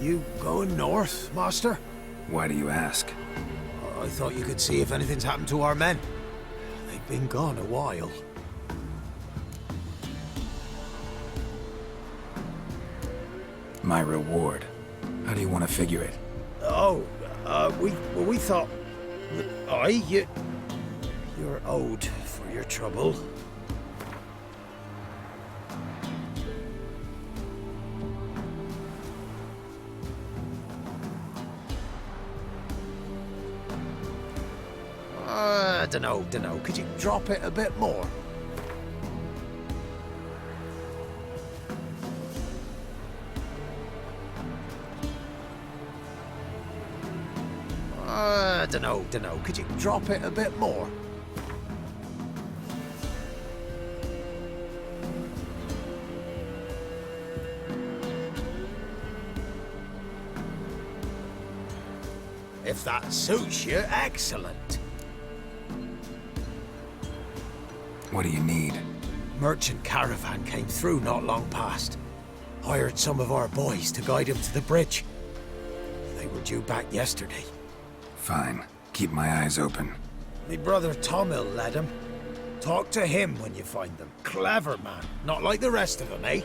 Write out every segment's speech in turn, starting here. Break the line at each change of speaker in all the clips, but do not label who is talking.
You going north, Master?
Why do you ask?
I thought you could see if anything's happened to our men. They've been gone a while.
My reward. How do you want to figure it?
Oh, we thought... You're owed for your trouble. Dunno. Could you drop it a bit more? Dunno. Could you drop it a bit more? If that suits you, excellent.
What do you need?
Merchant caravan came through not long past. Hired some of our boys to guide him to the bridge. They were due back yesterday.
Fine. Keep my eyes open.
Me brother Tomil led him. Talk to him when you find them. Clever man. Not like the rest of them, eh?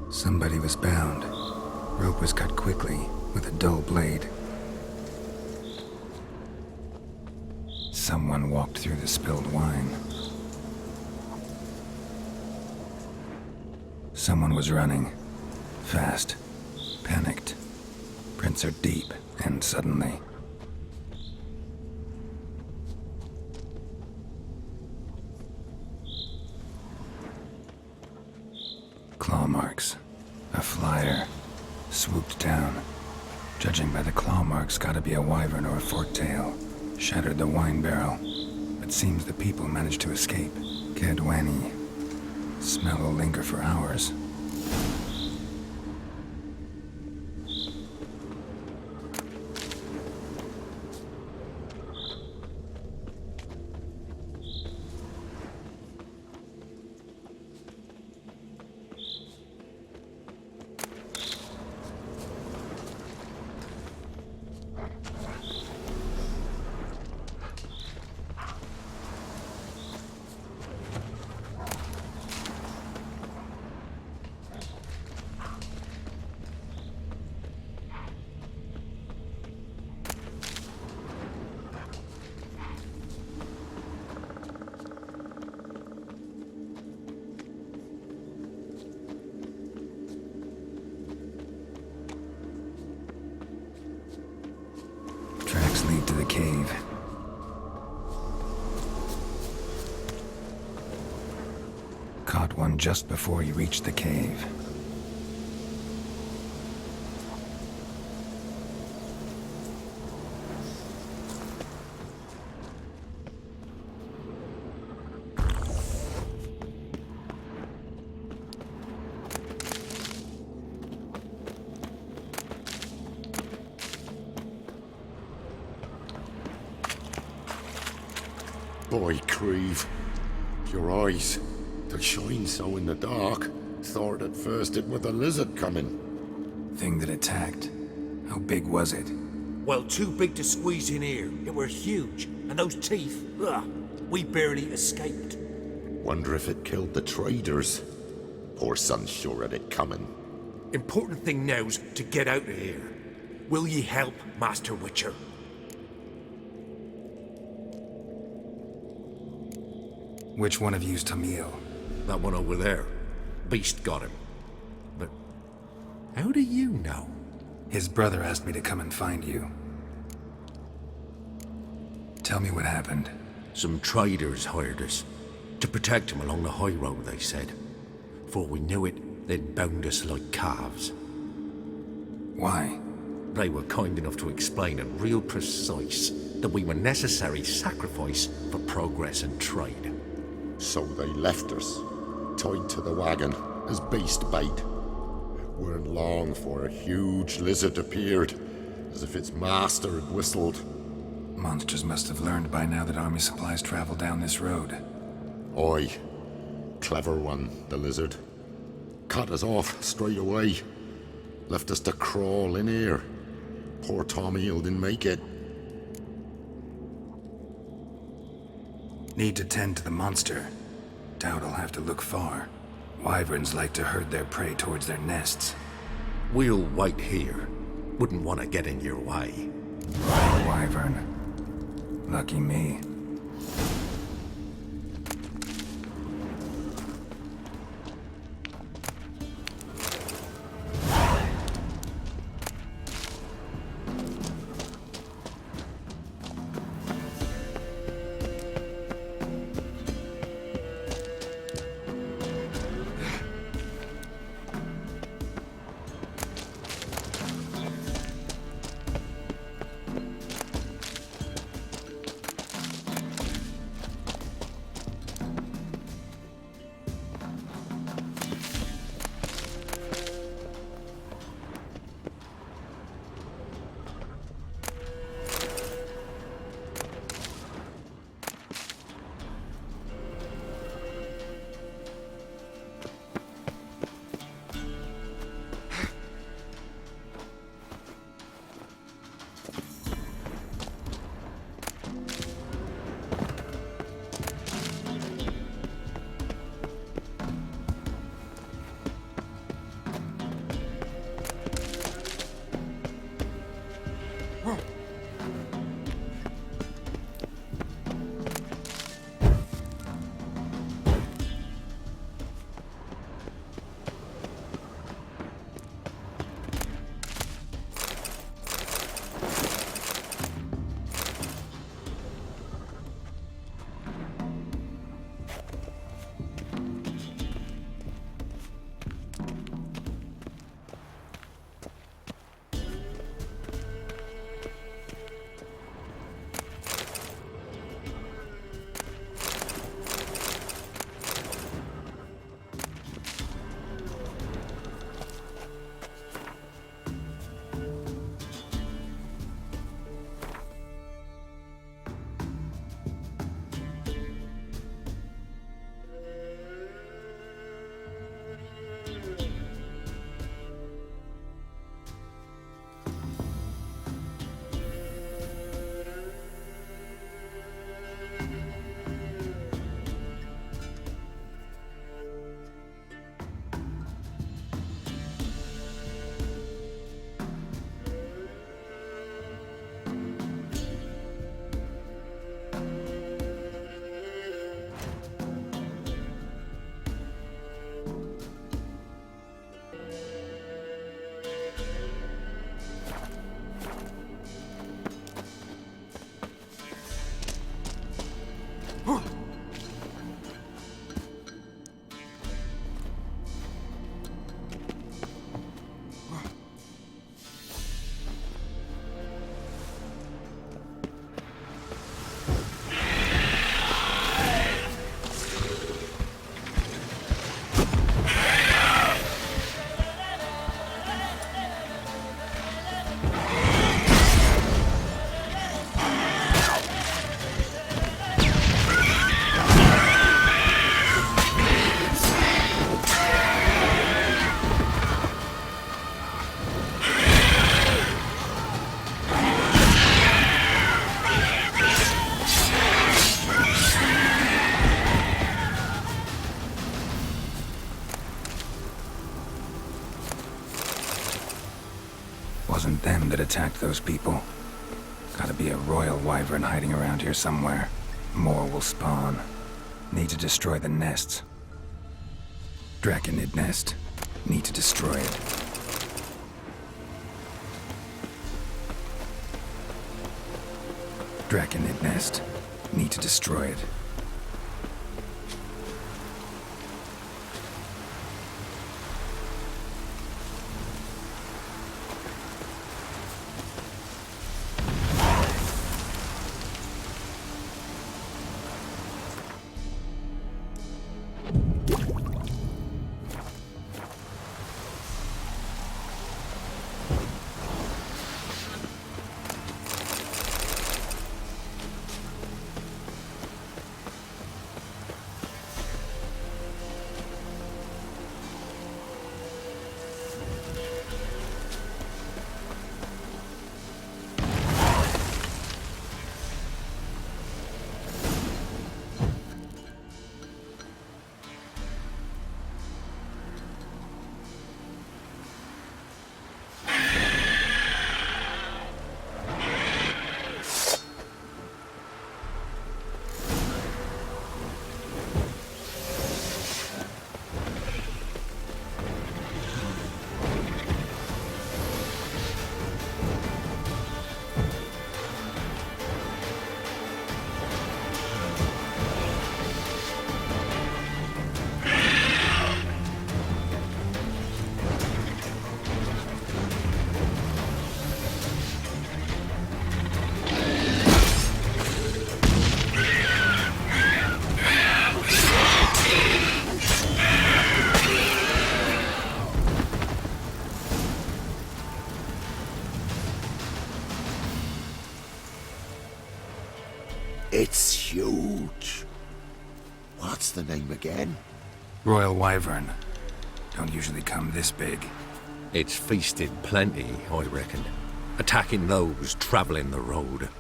Somebody was bound. Rope was cut quickly, with a dull blade. Someone walked through the spilled wine. Someone was running. Fast. Panicked. Prints are deep, and suddenly... Claw marks. A flyer. Swooped down. Judging by the claw marks, gotta be a wyvern or a forktail. Shattered the wine barrel. But seems the people managed to escape. Kedwani. Smell will linger for hours. Lead to the cave. Caught one just before you reached the cave.
Boy, Creve. Your eyes, they shine so in the dark. Thought at first it was a lizard coming.
Thing that attacked. How big was it?
Well, too big to squeeze in here. It were huge. And those teeth, ugh, we barely escaped.
Wonder if it killed the traders. Poor son's sure of it coming.
Important thing now's to get out of here. Will ye help, Master Witcher?
Which one of you's Tamil?
That one over there. Beast got him. But how do you know?
His brother asked me to come and find you. Tell me what happened.
Some traders hired us. To protect him along the high road, they said. Before we knew it, they'd bound us like calves.
Why?
They were kind enough to explain it real precise that we were necessary sacrifice for progress and trade.
So they left us, tied to the wagon, as beast bait. It weren't long for a huge lizard appeared, as if its master had whistled.
Monsters must have learned by now that army supplies travel down this road.
Oi. Clever one, the lizard. Cut us off straight away. Left us to crawl in here. Poor Tamil didn't make it.
Need to tend to the monster. Doubt I'll have to look far. Wyverns like to herd their prey towards their nests.
We'll wait here. Wouldn't want to get in your way.
Wyvern. Lucky me. that attacked those people. Gotta be a royal wyvern hiding around here somewhere. More will spawn. Need to destroy the nests. Draconid nest. Need to destroy it. Draconid nest. Need to destroy it.
It's huge. What's the name again?
Royal wyvern. Don't usually come this big.
It's feasted plenty, I reckon. Attacking those travelling the road.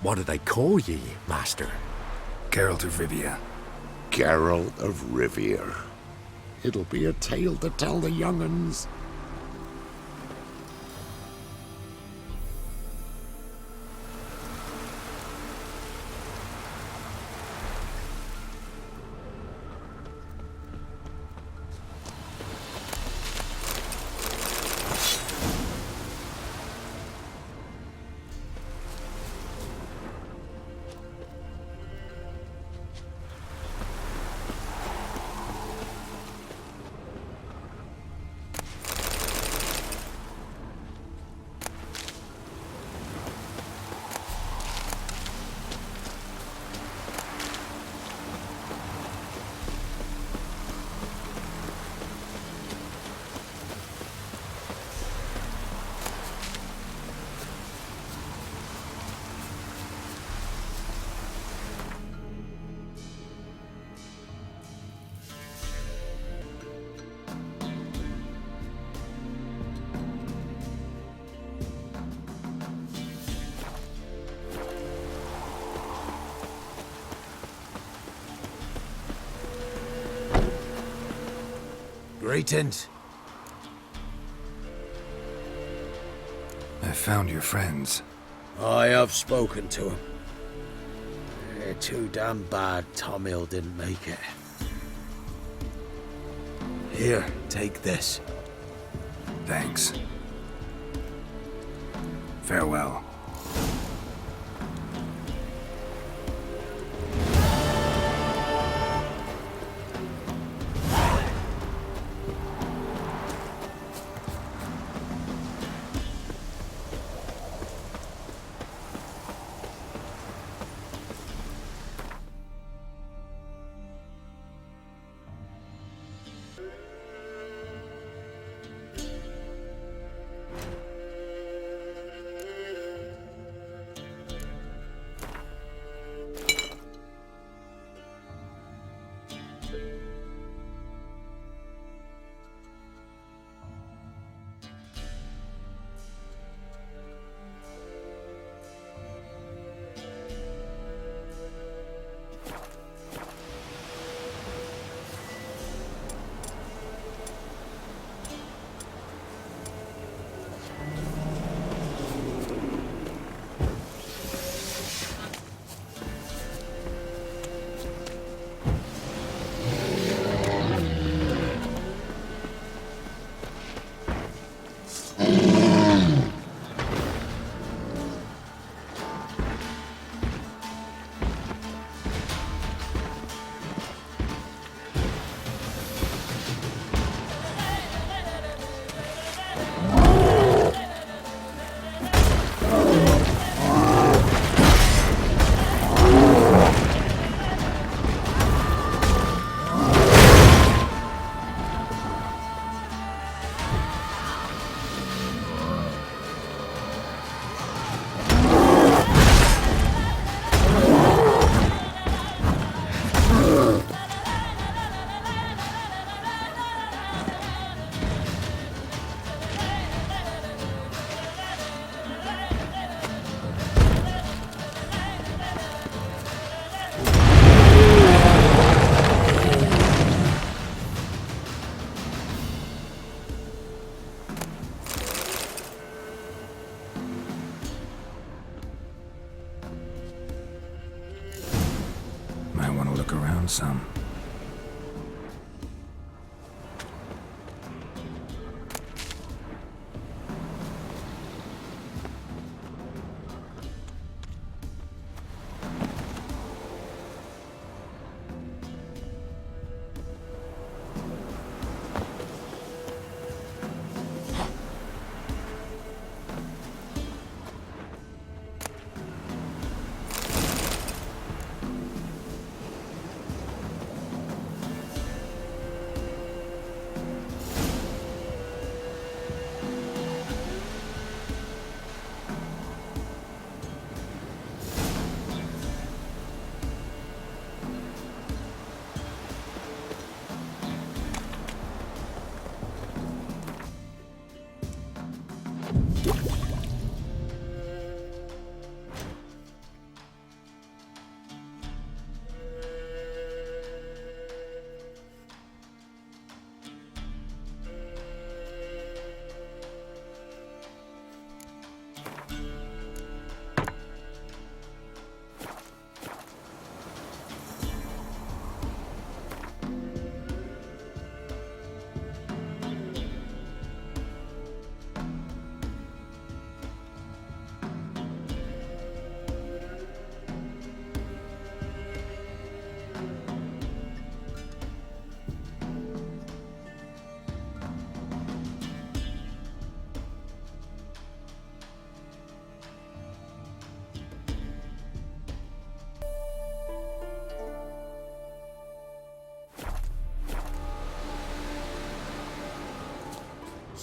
What do they call ye, Master?
Geralt of Rivia.
Geralt of Rivia. It'll be a tale to tell the young'uns.
Greetings.
I found your friends.
I have spoken to them. They're too damn bad Tom Hill didn't make it. Here, take this.
Thanks. Farewell. Might want to look around some.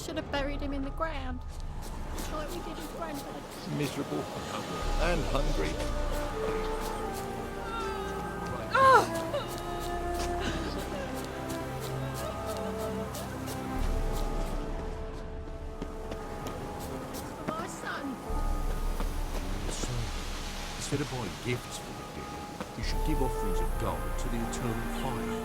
Should have buried him in the ground, like we did his granddad.
Miserable and hungry.
My son.
So, instead of buying gifts for the dead, you should give offerings of gold to the eternal fire.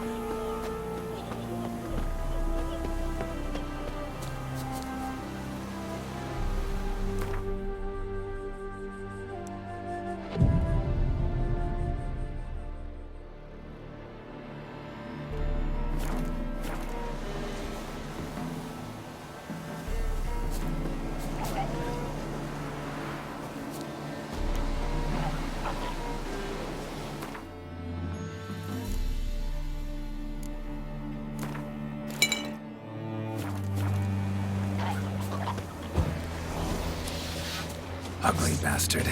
Ugly bastard.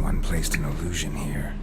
Someone placed an illusion here.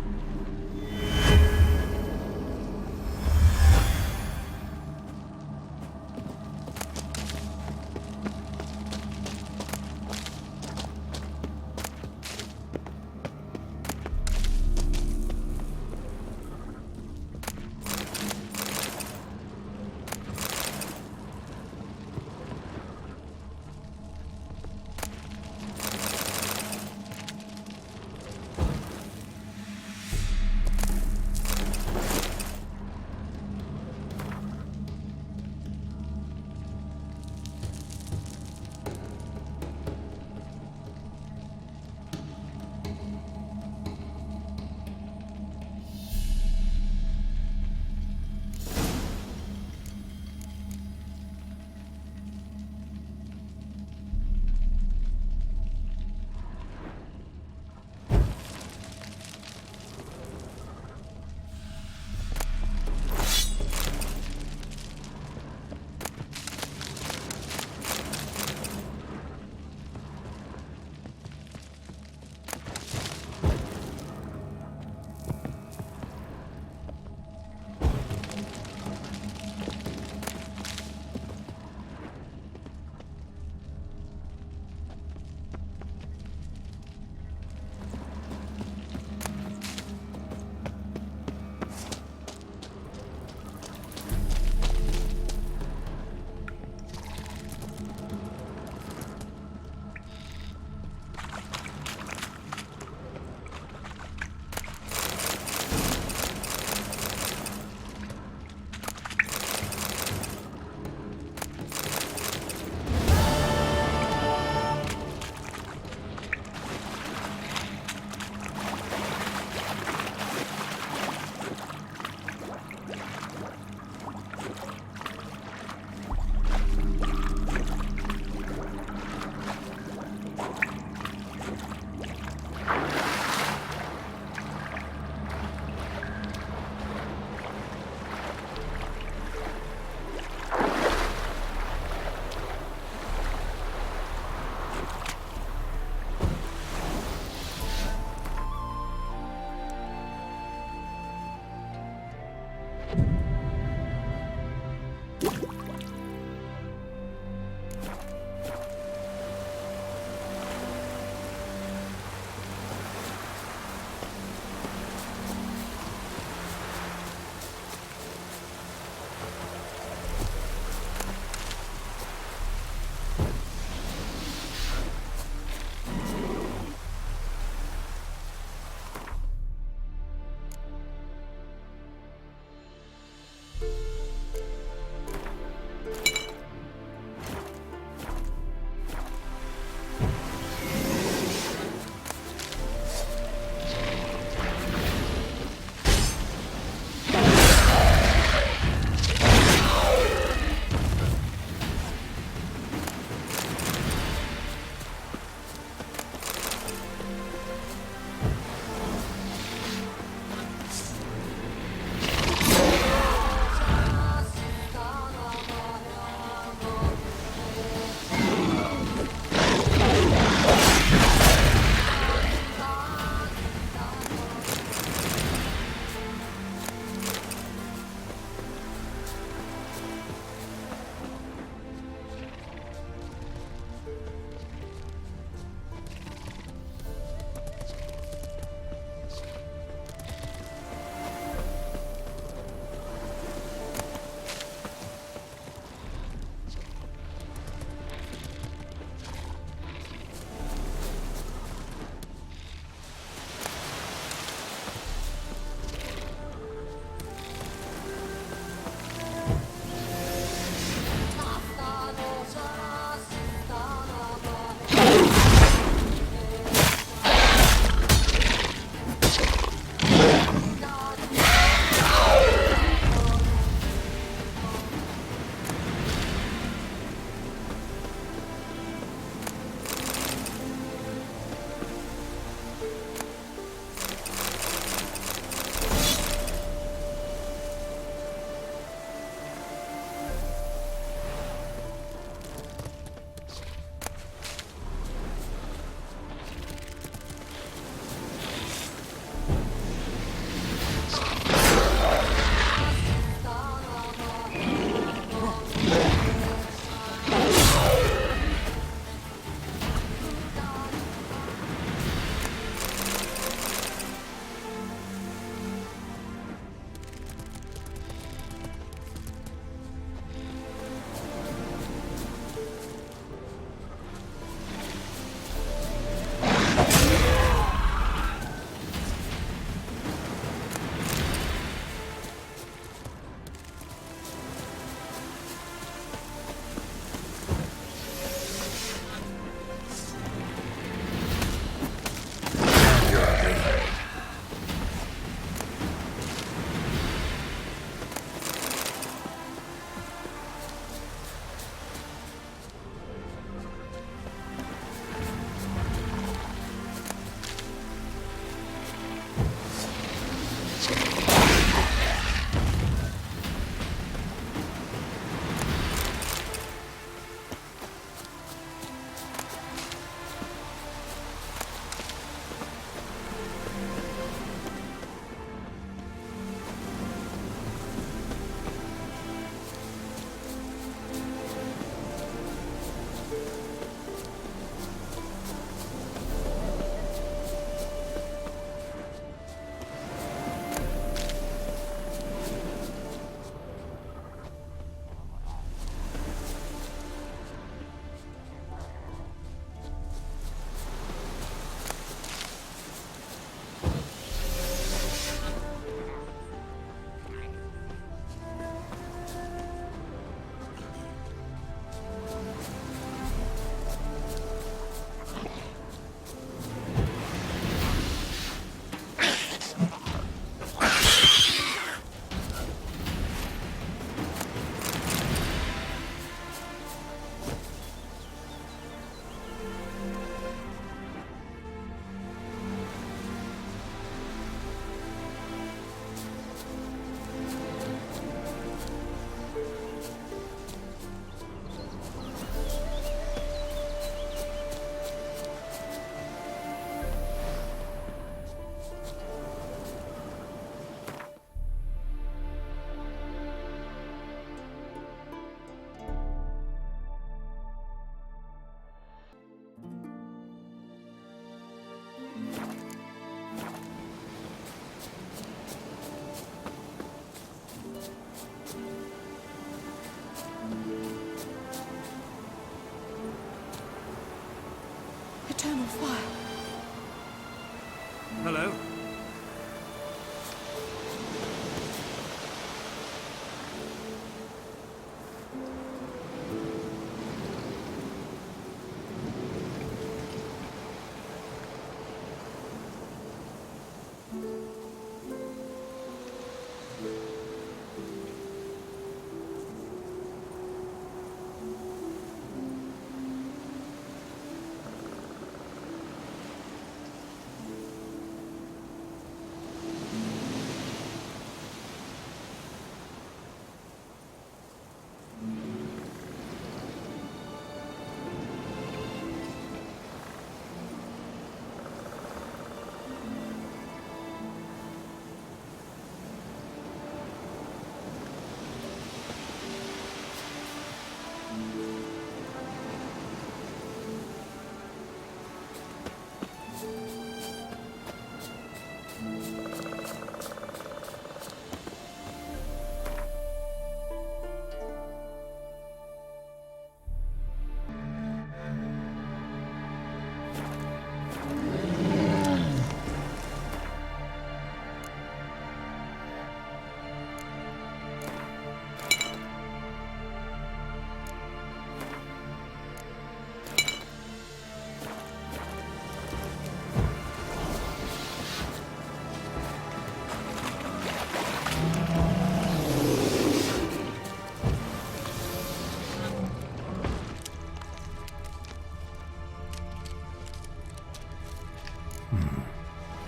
though.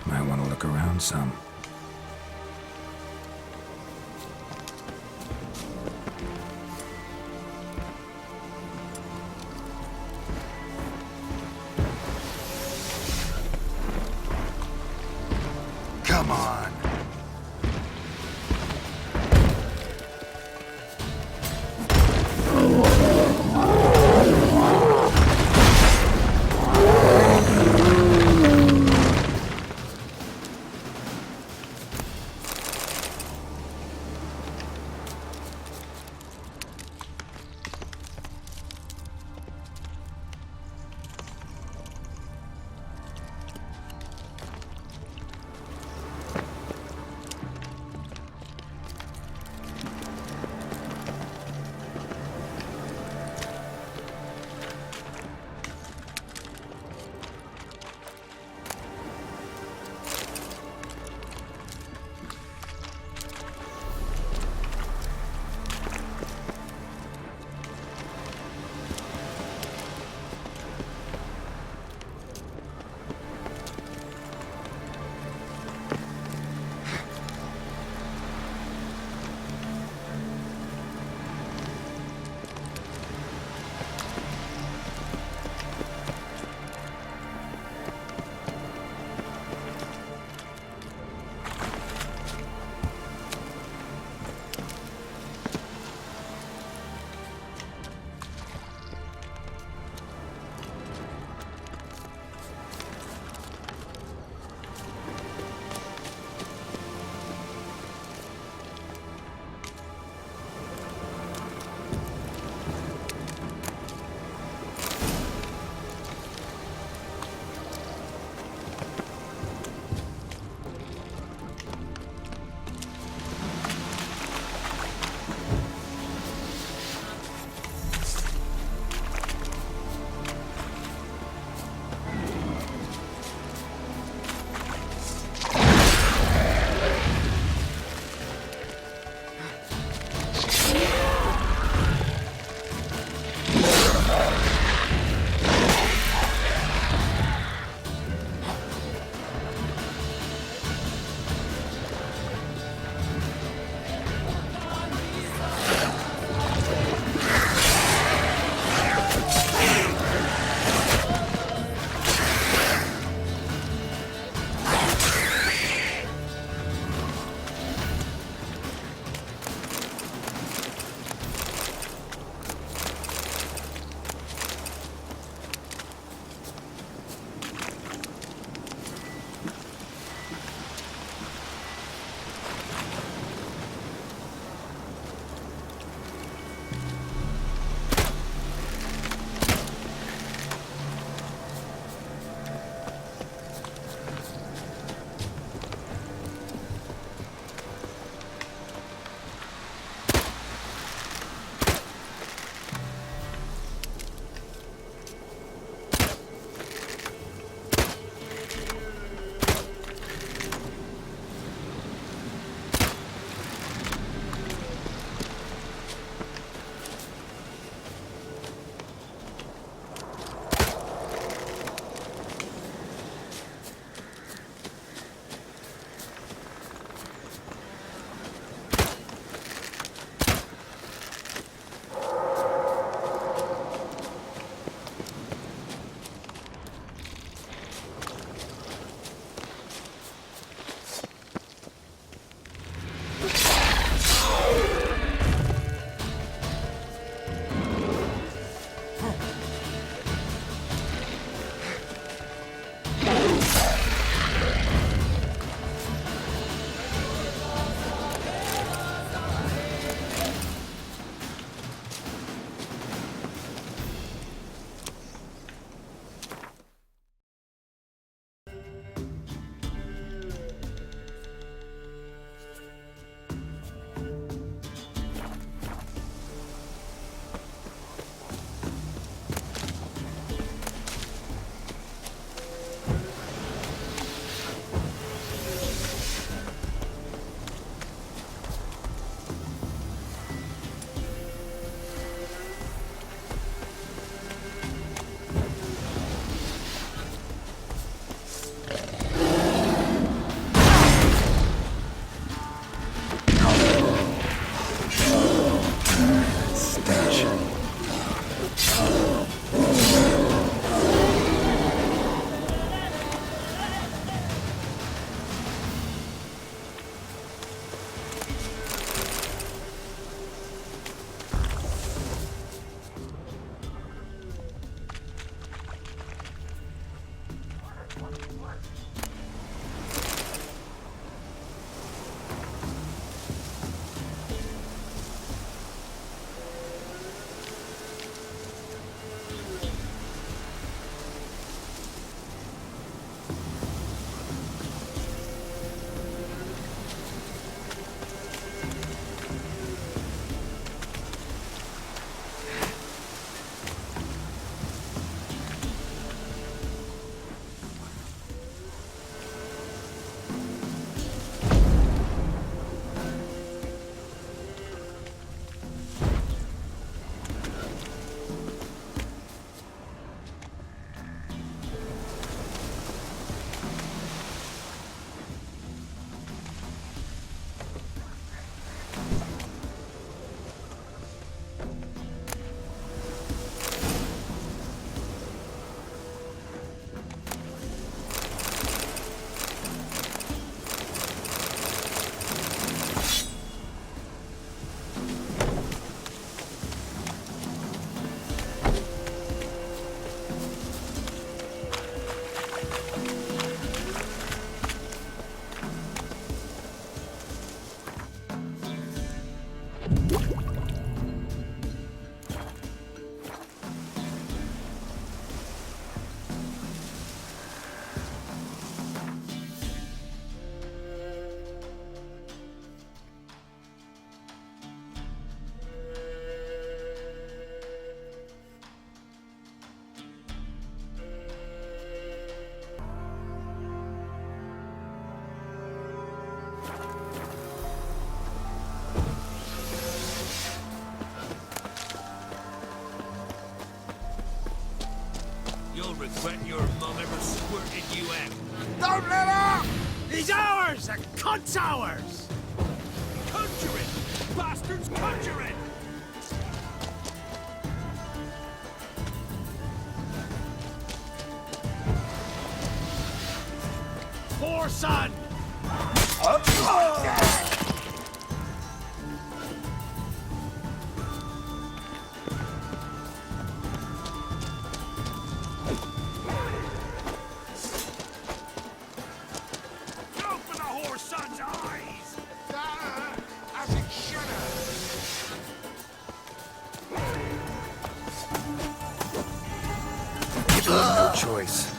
Might want to look around some. Come on.
Bet your mum ever squirted you out.
Don't let up!
He's ours! The cunt's ours!
Conjure it! Bastards, conjure it!
Poor son!
Open the whore son's eyes!
As it shudder!
Give them no choice.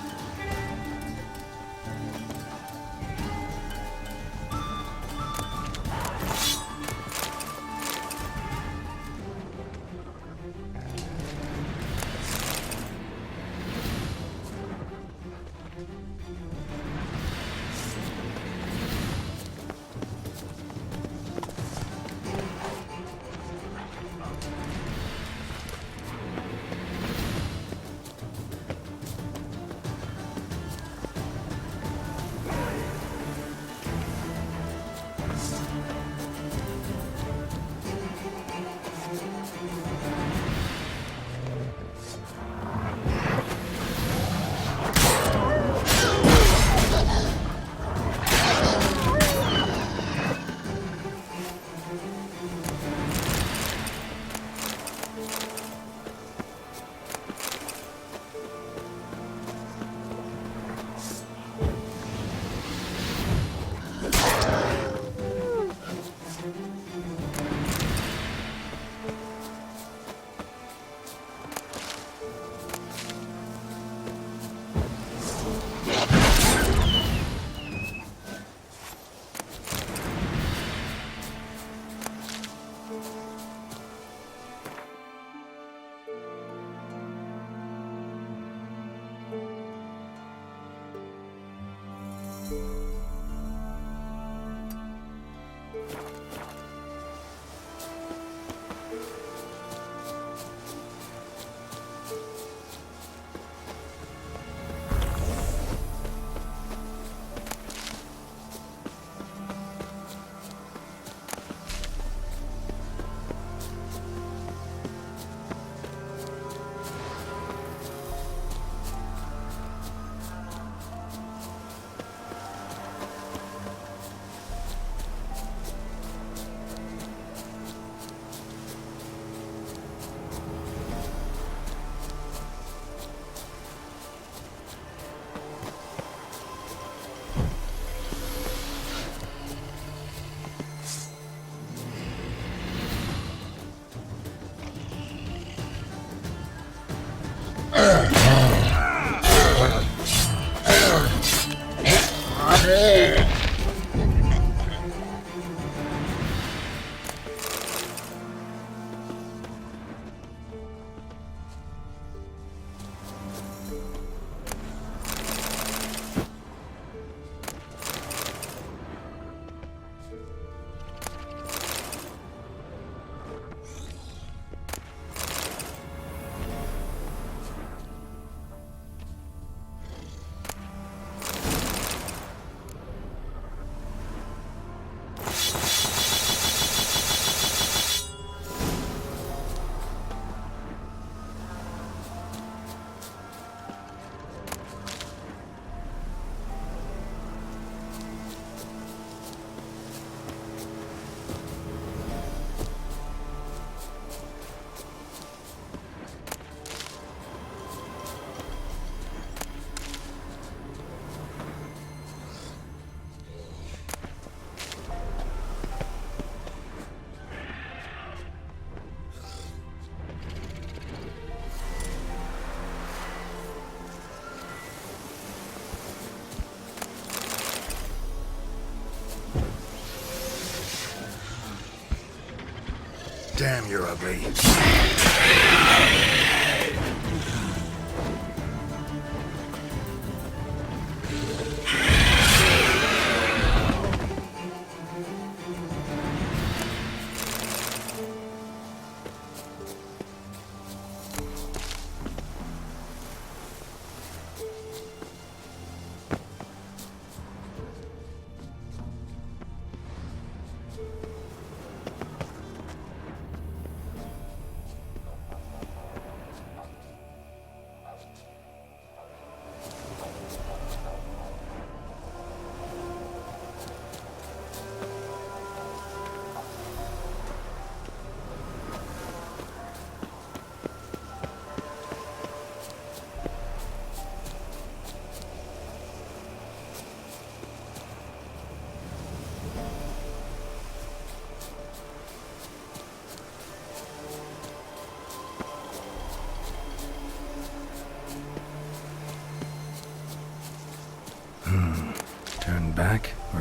Damn, you're ugly.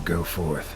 go forth.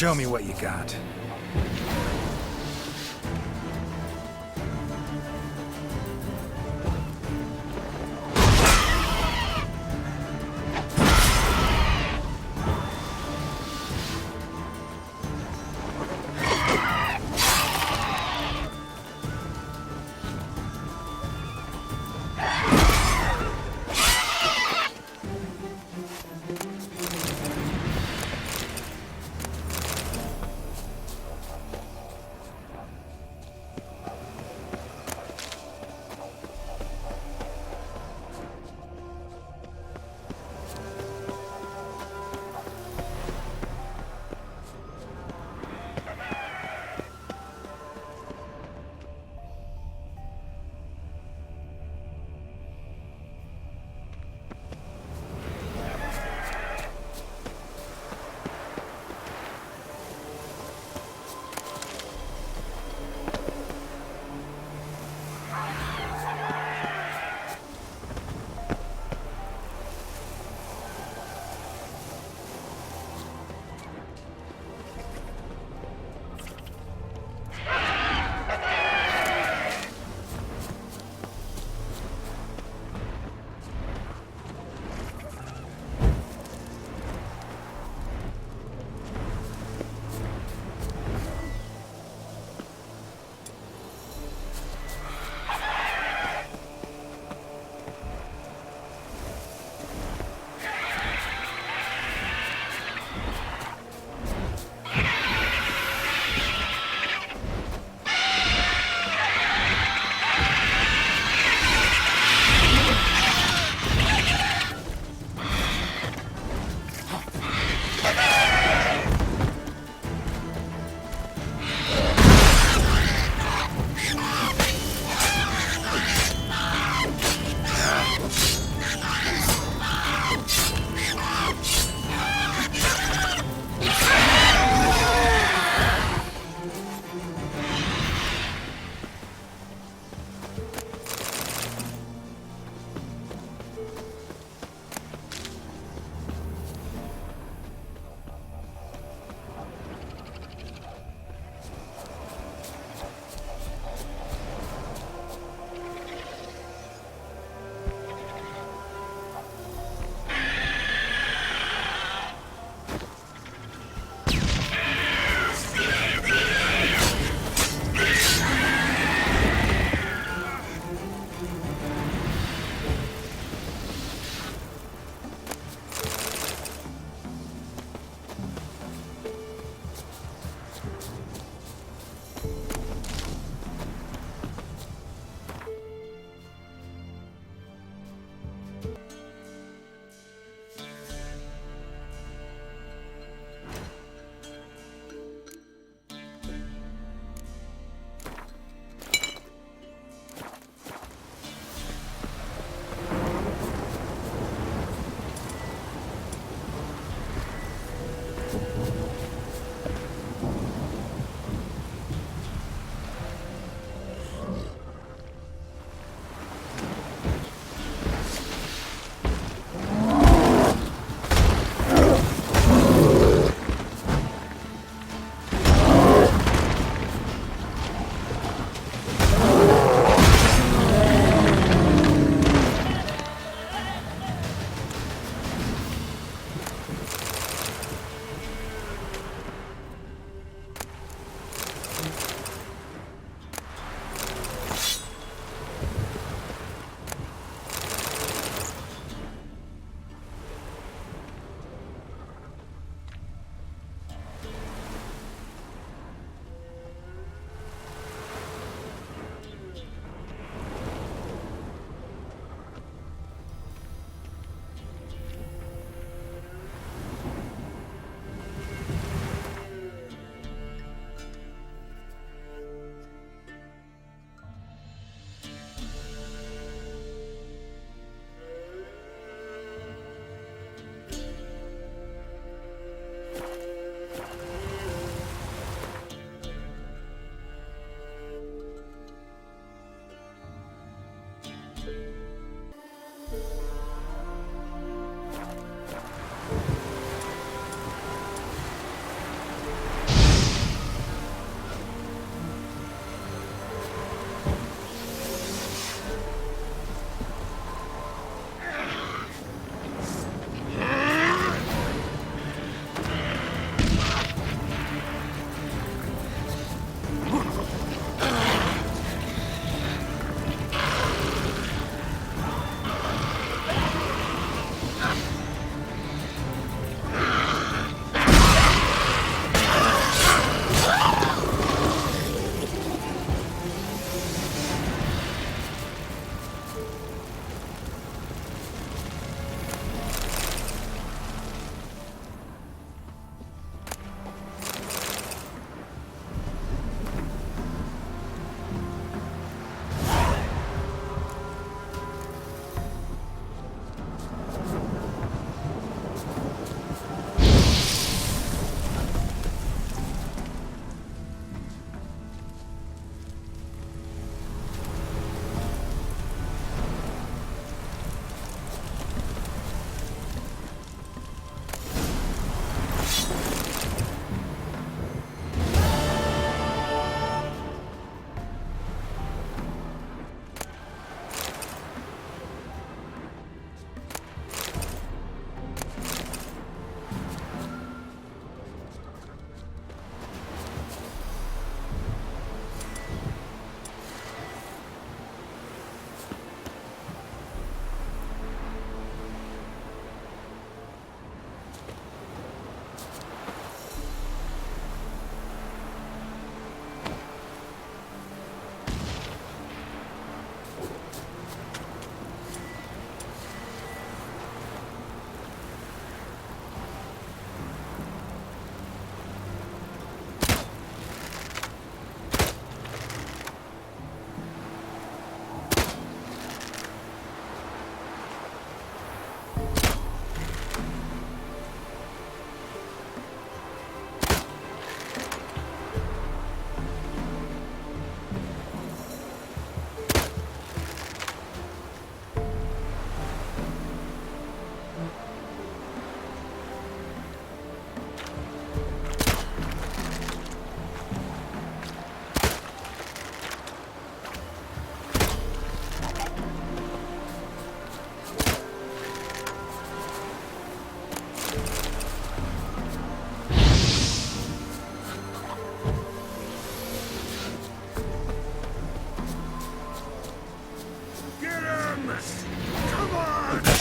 Show me what you got.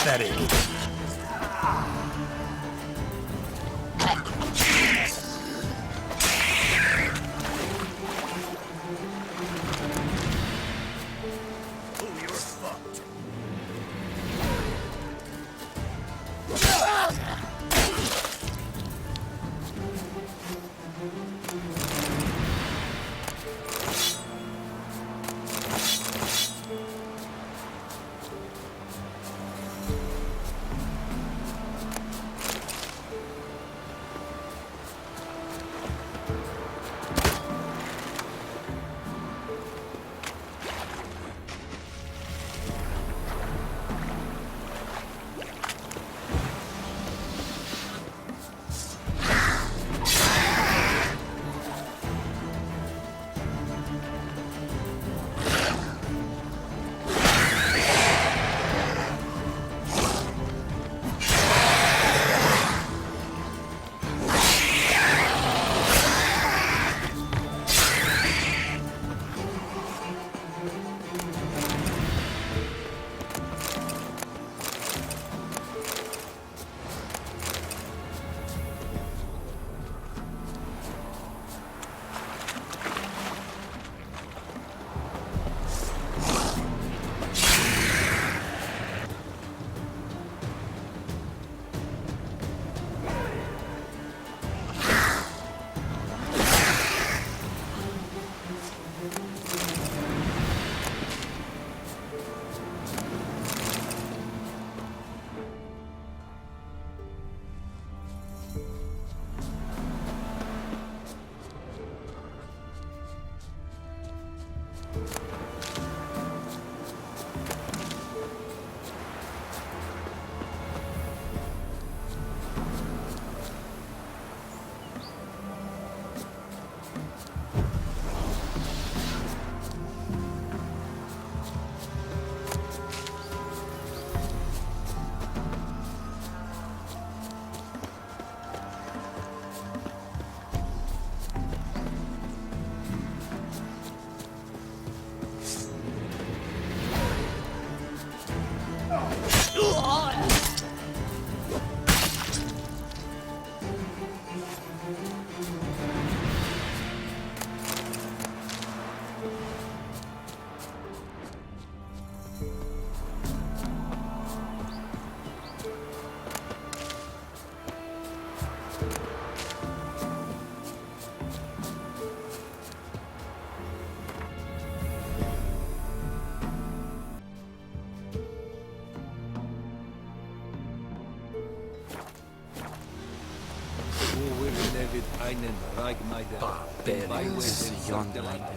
pathetic.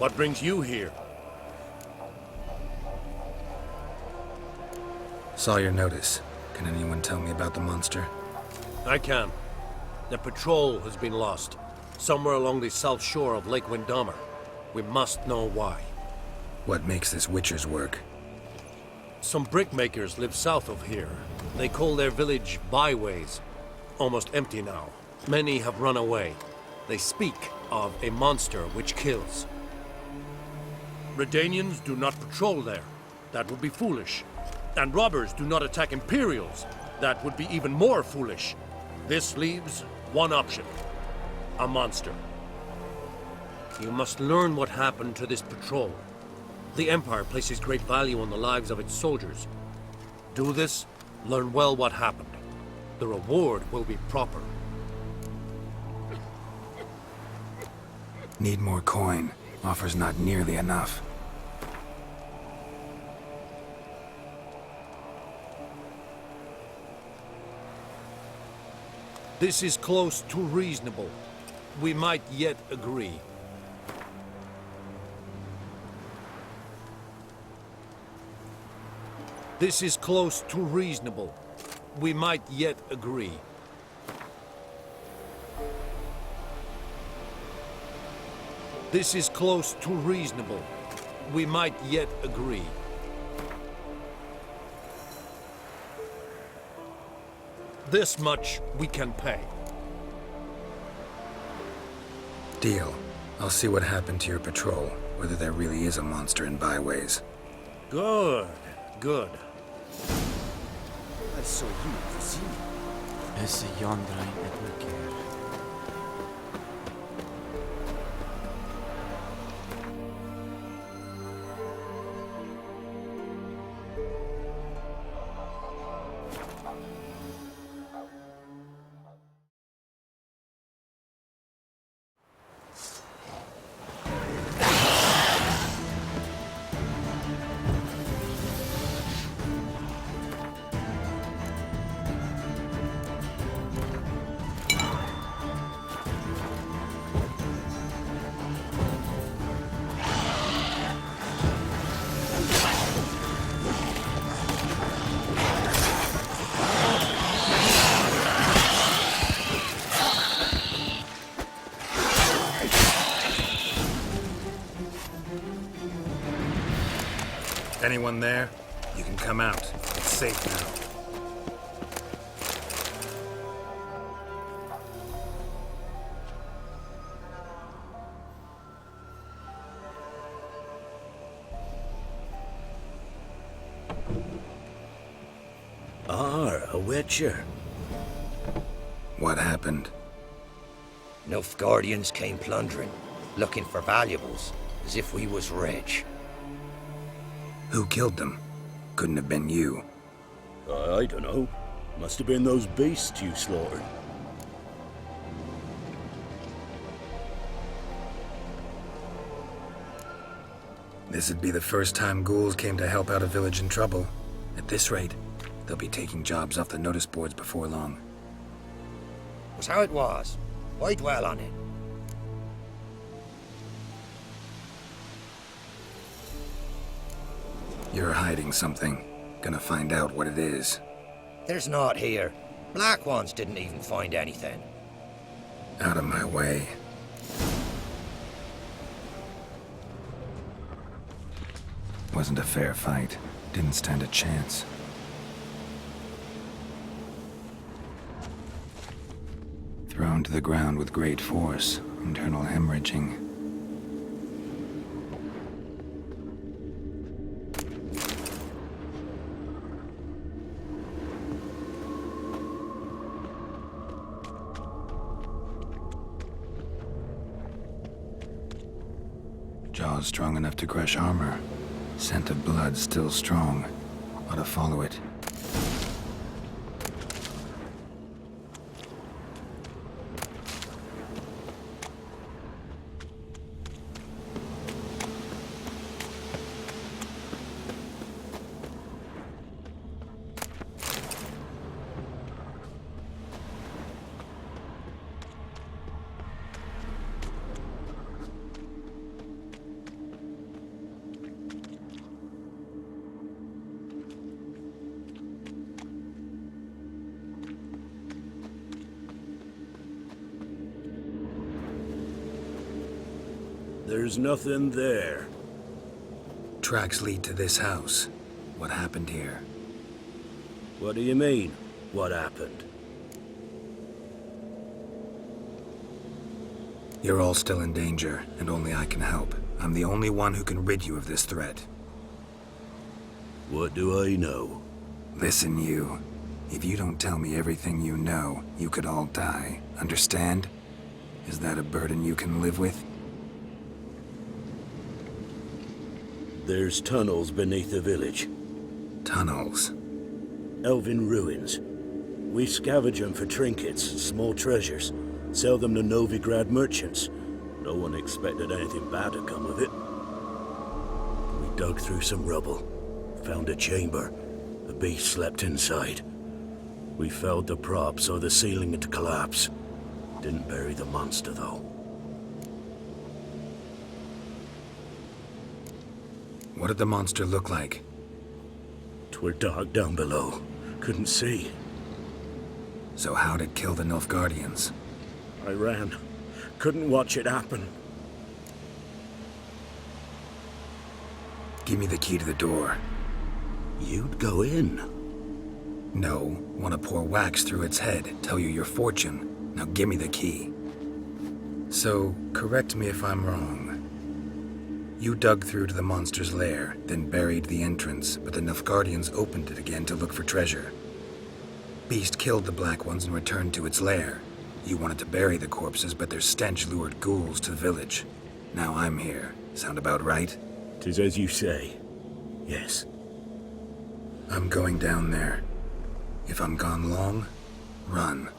What brings you here?
Saw your notice. Can anyone tell me about the monster?
I can. The patrol has been lost. Somewhere along the south shore of Lake Windammer. We must know why.
What makes this witcher's work?
Some brickmakers live south of here. They call their village byways. Almost empty now. Many have run away. They speak of a monster which kills. Redanians do not patrol there. That would be foolish. And robbers do not attack Imperials. That would be even more foolish. This leaves one option. A monster. You must learn what happened to this patrol. The Empire places great value on the lives of its soldiers. Do this, learn well what happened. The reward will be proper.
Need more coin. Offer's not nearly enough.
This is close to reasonable. We might yet agree. This is close to reasonable. We might yet agree. This is close to reasonable. We might yet agree. This much we can pay.
Deal. I'll see what happened to your patrol, whether there really is a monster in byways.
Good, good.
I så djupt sin.
Esse Yondrain et mycket.
Anyone there? You can come out. It's safe now.
A witcher.
What happened?
Nilfgaardians came plundering, looking for valuables, as if we was rich.
Who killed them? Couldn't have been you.
I don't know. Must have been those beasts you slaughtered.
This'd be the first time ghouls came to help out a village in trouble. At this rate, they'll be taking jobs off the notice boards before long.
Was how it was. Why dwell on it?
You're hiding something. Gonna find out what it is.
There's naught here. Black ones didn't even find anything.
Out of my way. Wasn't a fair fight. Didn't stand a chance. Thrown to the ground with great force. Internal hemorrhaging. Jaws strong enough to crush armor. Scent of blood still strong. Ought to follow it.
There's nothing there.
Tracks lead to this house. What happened here?
What do you mean, what happened?
You're all still in danger, and only I can help. I'm the only one who can rid you of this threat.
What do I know?
Listen, you. If you don't tell me everything you know, you could all die. Understand? Is that a burden you can live with?
There's tunnels beneath the village.
Tunnels?
Elven ruins. We scavenge them for trinkets, small treasures. Sell them to Novigrad merchants. No one expected anything bad to come of it. We dug through some rubble. Found a chamber. The beast slept inside. We felled the prop so the ceiling had collapsed. Didn't bury the monster, though.
What did the monster look like?
'Twere dark down below. Couldn't see.
So how'd it kill the Nilfgaardians?
I ran. Couldn't watch it happen.
Give me the key to the door.
You'd go in.
No, want to pour wax through its head, tell you your fortune. Now give me the key. So, correct me if I'm wrong. You dug through to the monster's lair, then buried the entrance, but the Nilfgaardians opened it again to look for treasure. Beast killed the Black Ones and returned to its lair. You wanted to bury the corpses, but their stench lured ghouls to the village. Now I'm here. Sound about right?
'Tis as you say. Yes.
I'm going down there. If I'm gone long, run.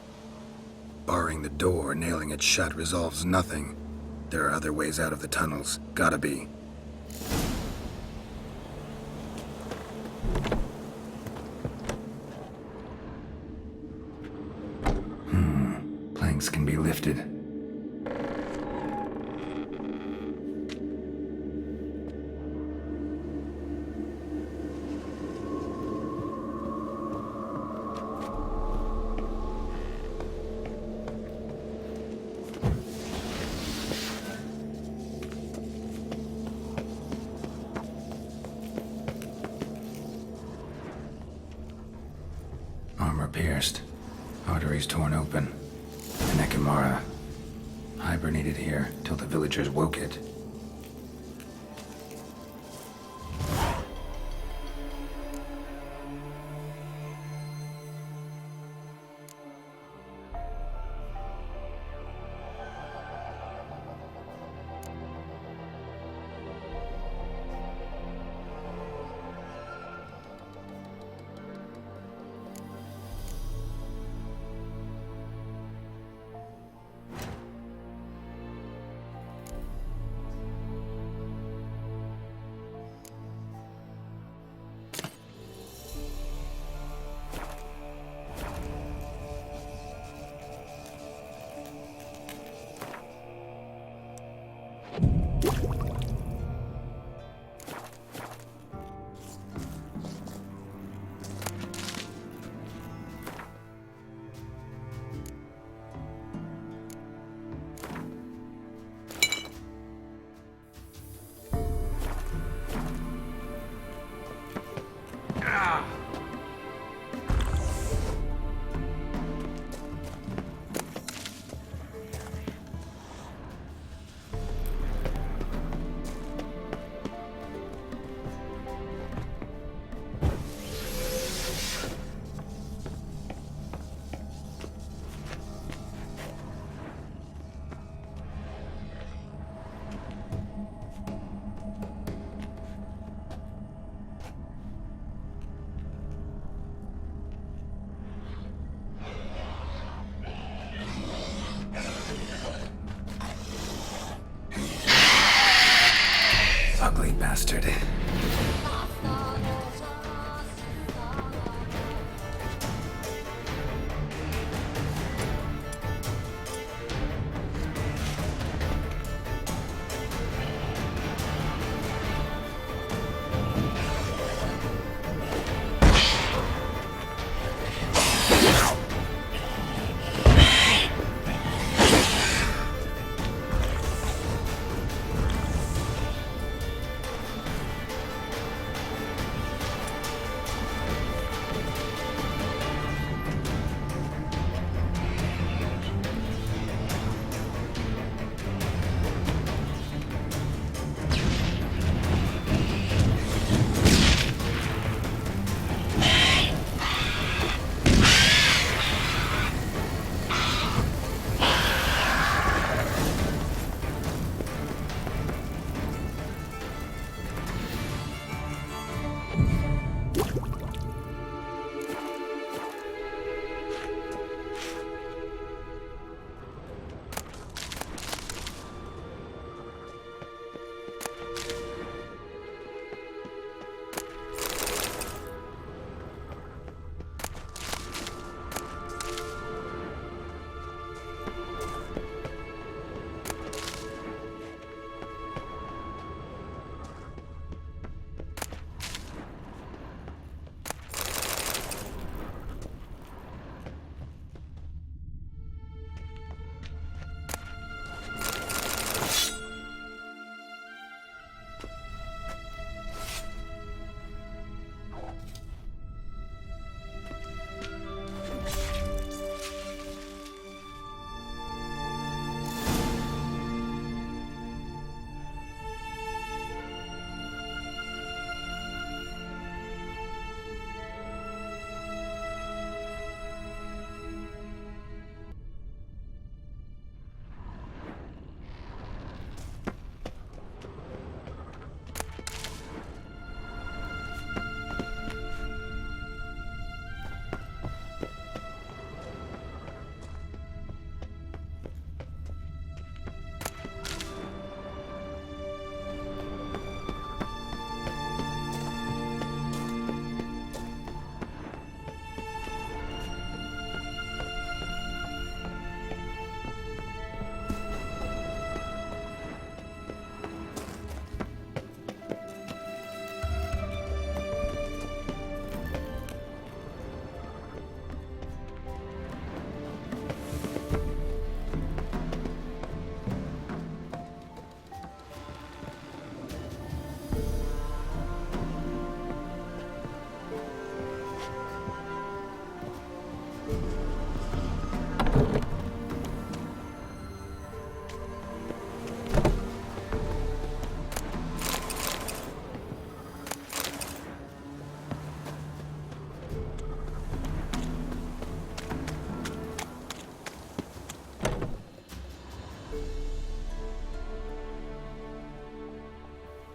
Barring the door, nailing it shut resolves nothing. There are other ways out of the tunnels. Gotta be. Planks can be lifted. Armor pierced. Arteries torn open. An Ekimara. Hibernated here till the villagers woke it.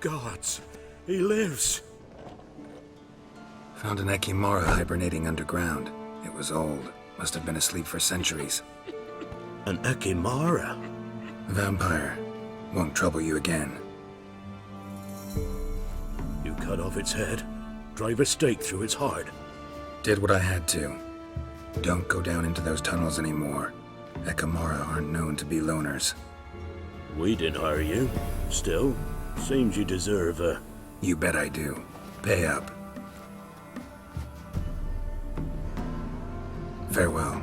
gods! He lives!
Found an Ekimara hibernating underground. It was old. Must have been asleep for centuries.
An Ekimara?
Vampire. Won't trouble you again.
You cut off its head, drive a stake through its heart.
Did what I had to. Don't go down into those tunnels anymore. Ekimara aren't known to be loners.
We didn't hire you. Still, seems you deserve a...
You bet I do. Pay up. Farewell.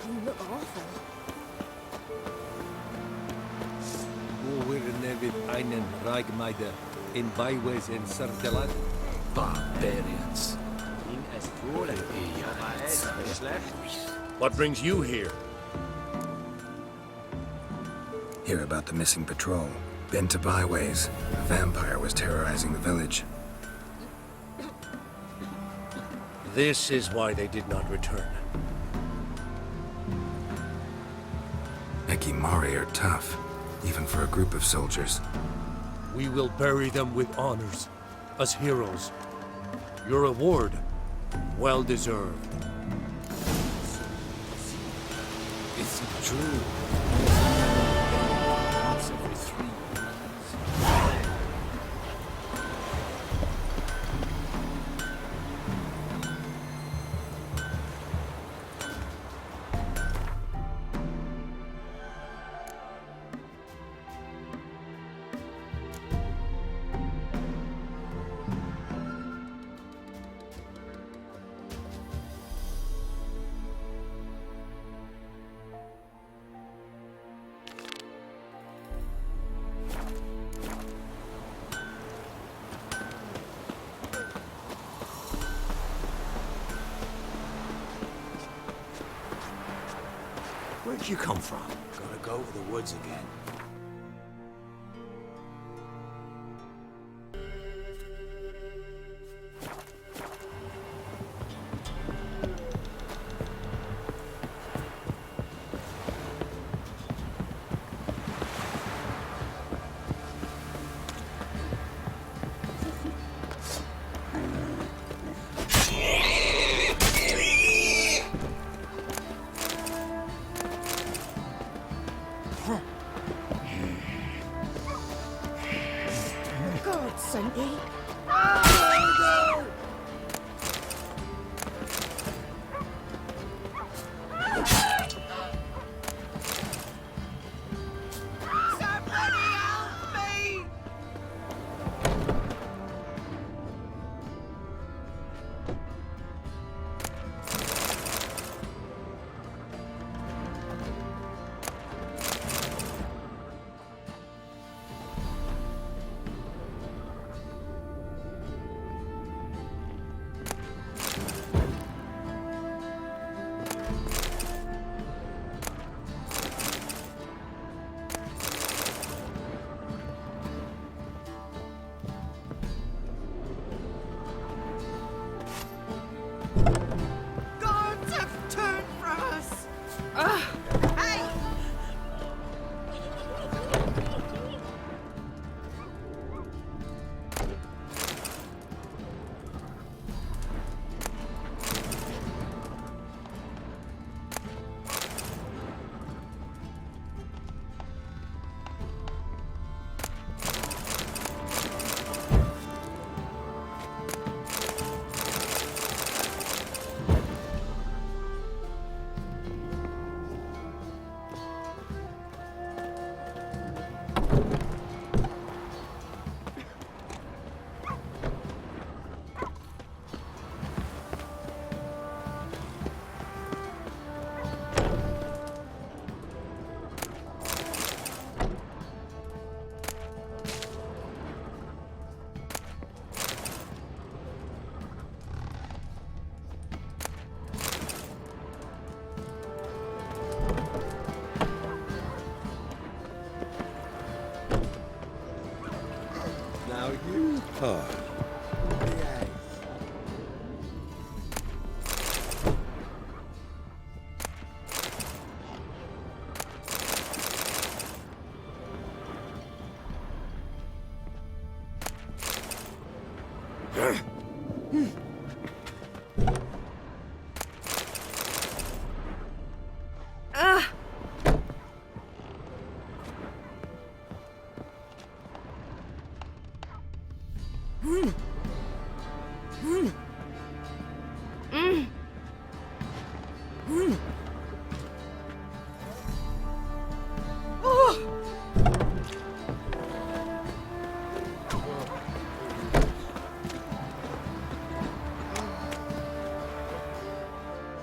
You look awful.
Wo nevid einen Reigmeider in Beiwes in Serdeland? Barbarians.
What brings you here?
Hear about the missing patrol. Been to byways. A vampire was terrorizing the village.
This is why they did not return.
Ekimari are tough, even for a group of soldiers.
We will bury them with honors, as heroes. Your reward, well deserved.
Is it true?
Where'd you come from? Gotta go to the woods again.
God sent me.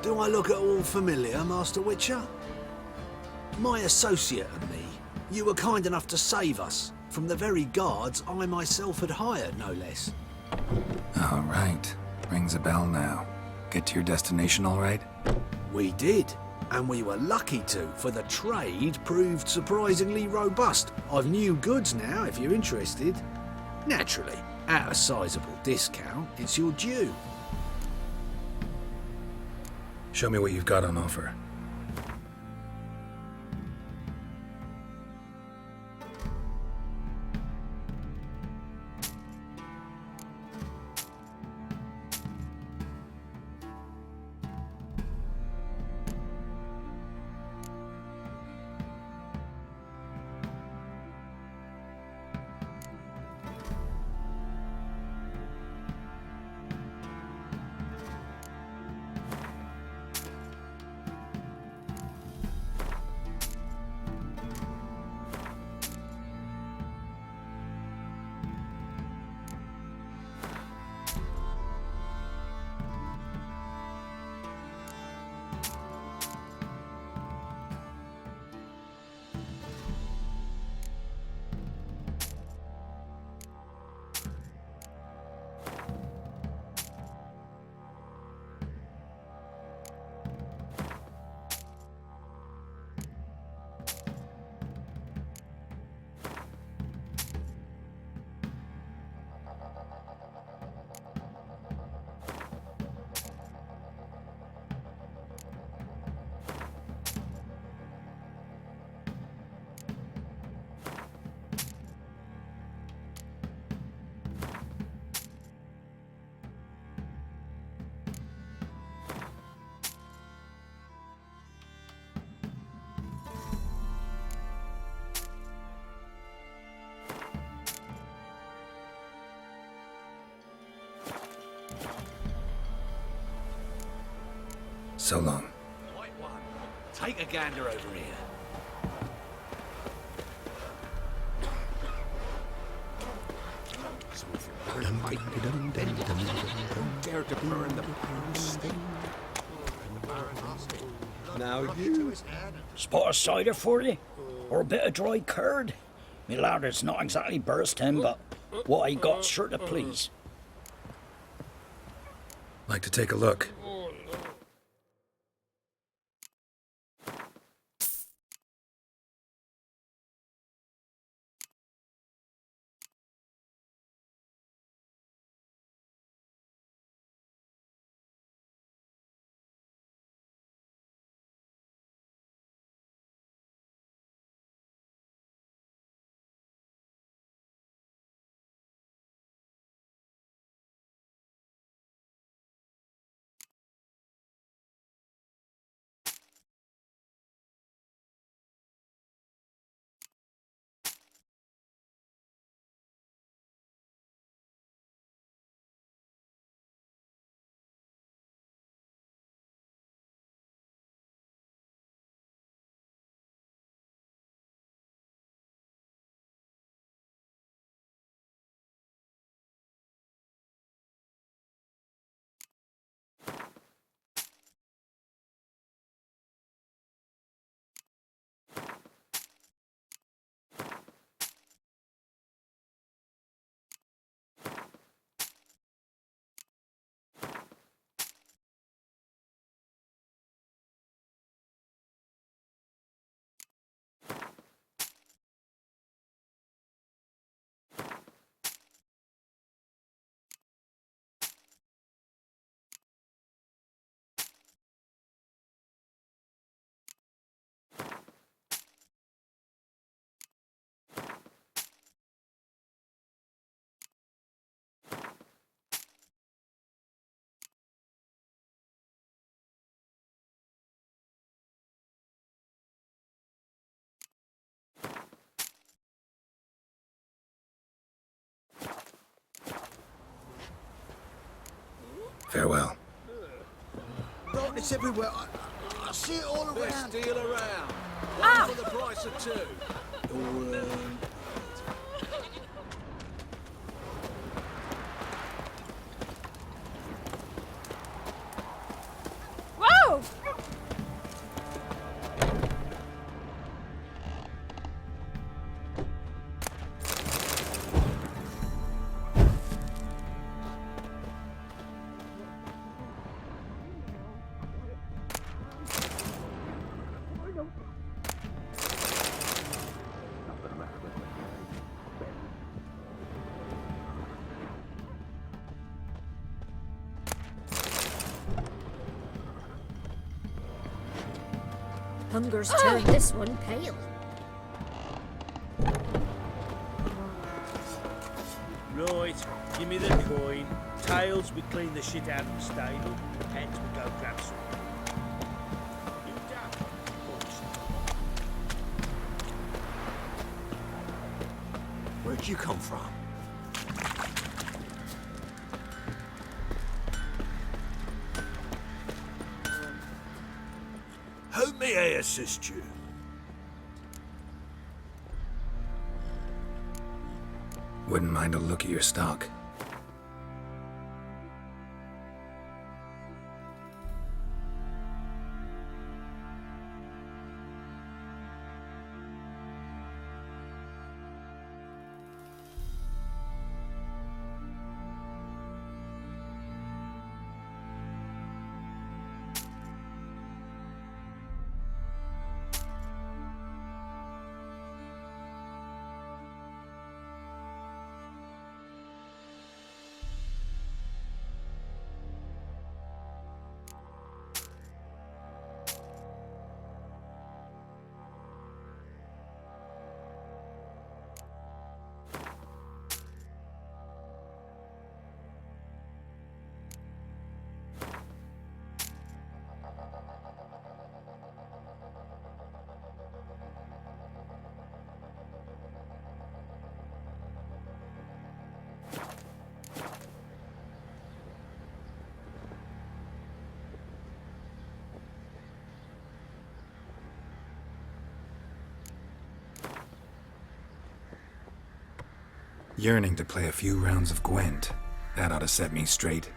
Do I look at all familiar, Master Witcher? My associate and me, you were kind enough to save us from the very guards I myself had hired, no less.
All right. Rings a bell now. Get to your destination all right?
We did, and we were lucky to, for the trade proved surprisingly robust. I've new goods now, if you're interested. Naturally, at a sizable discount, it's your due.
Show me what you've got on offer. So long.
Right one. Take a gander over here.
Dare to burn the
Now you...
Spot of cider for you? Or a bit of dry curd? Me lad, it's not exactly bursting, but what I got's sure to please.
Like to take a look. Farewell.
Darkness everywhere. I see it all around.
Best deal around.
Ah!
One for the price of two.
Or,
Whoa!
Hunger's turned this one pale.
Right, give me the coin. Tails, we clean the shit out of the stable. Heads, we go grab some. You down, boys.
Where'd you come from?
How may I assist you?
Wouldn't mind a look at your stock. Yearning to play a few rounds of Gwent. That ought to set me straight.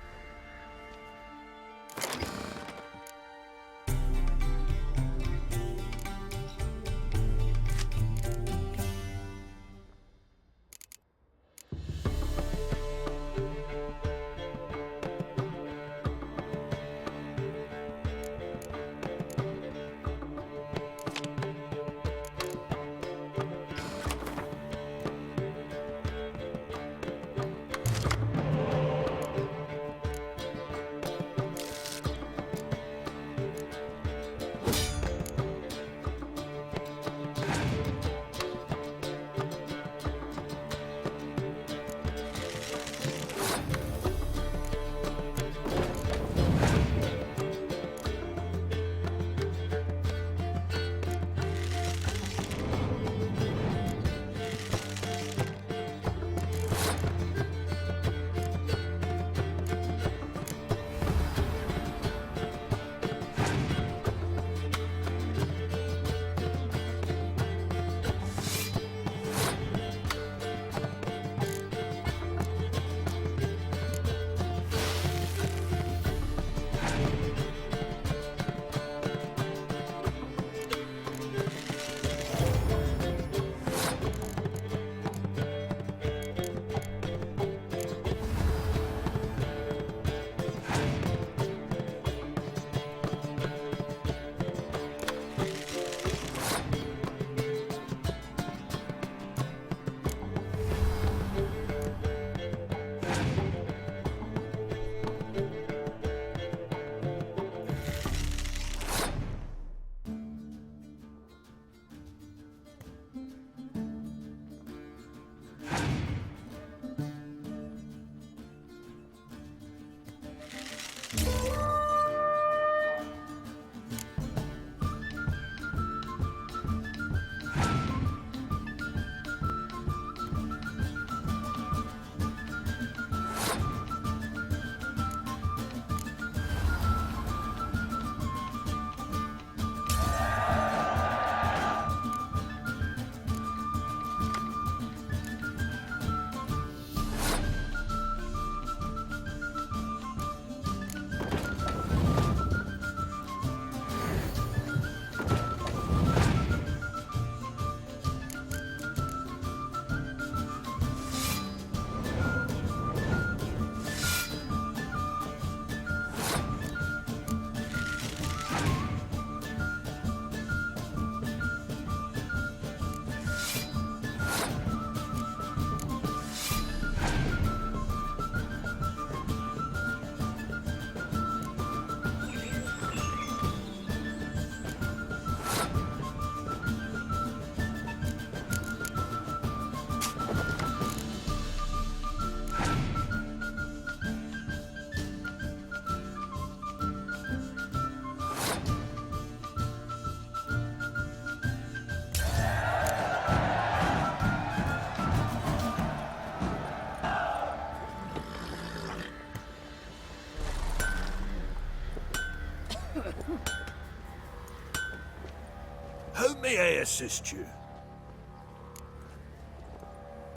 assist you?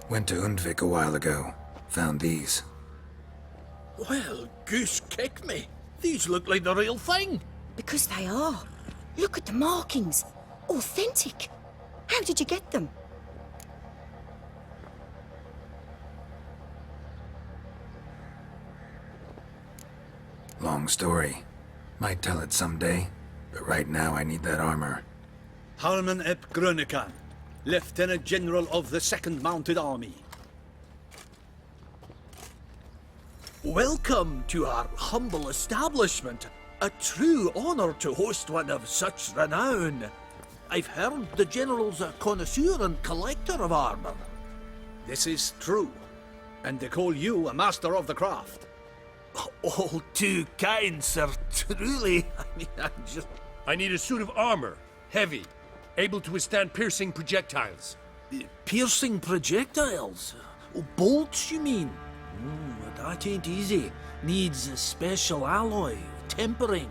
Went to Undvik a while ago. Found these.
Well, goose kick me. These look like the real thing.
Because they are. Look at the markings. Authentic. How did you get them?
Long story. Might tell it someday, but right now I need that armor.
Harman ep Grönekan, Lieutenant General of the 2nd Mounted Army.
Welcome to our humble establishment. A true honor to host one of such renown. I've heard the General's a connoisseur and collector of armor.
This is true, and they call you a master of the craft.
All too kind, sir. Truly.
I need a suit of armor. Heavy. Able to withstand piercing projectiles.
Piercing projectiles? Oh, bolts, you mean? That ain't easy. Needs a special alloy, tempering.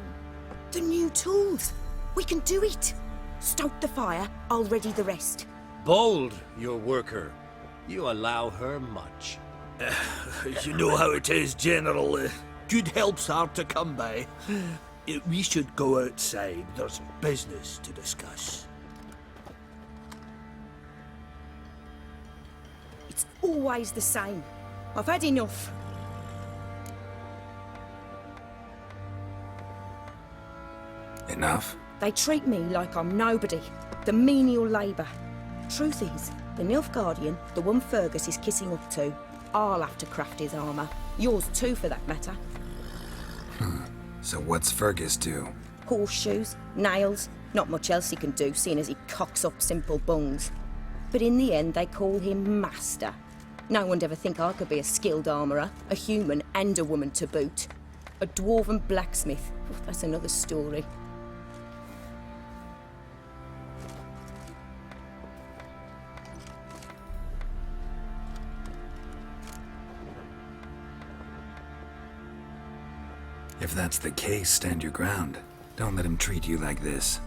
The new tools. We can do it. Stoke the fire, I'll ready the rest.
Bold, your worker. You allow her much.
You know how it is, General. Good help's hard to come by. We should go outside. There's business to discuss.
It's always the same. I've had enough.
Enough?
They treat me like I'm nobody. The menial labour. Truth is, the Nilfgaardian, the one Fergus is kissing up to, I'll have to craft his armour. Yours too, for that matter.
So what's Fergus do?
Horseshoes, nails, not much else he can do, seeing as he cocks up simple bungs. But in the end, they call him Master. No one'd ever think I could be a skilled armourer, a human and a woman to boot. A dwarven blacksmith, that's another story.
If that's the case, stand your ground. Don't let him treat you like this.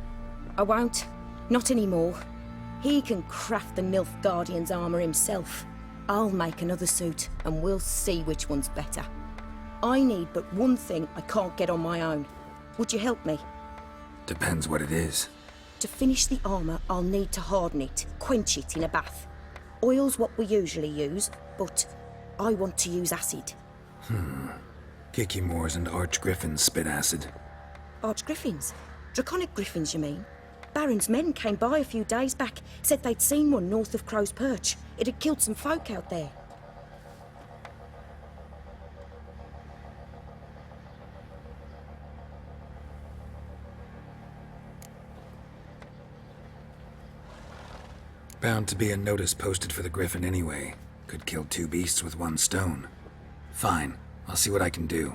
I won't. Not anymore. He can craft the Nilfgaardian's armour himself. I'll make another suit, and we'll see which one's better. I need but one thing I can't get on my own. Would you help me?
Depends what it is.
To finish the armour, I'll need to harden it, quench it in a bath. Oil's what we usually use, but I want to use acid.
Kicky-Moors and Archgriffins spit acid.
Archgriffins? Draconic griffins, you mean? Baron's men came by a few days back, said they'd seen one north of Crow's Perch. It had killed some folk out there.
Bound to be a notice posted for the Griffin anyway. Could kill two beasts with one stone. Fine, I'll see what I can do.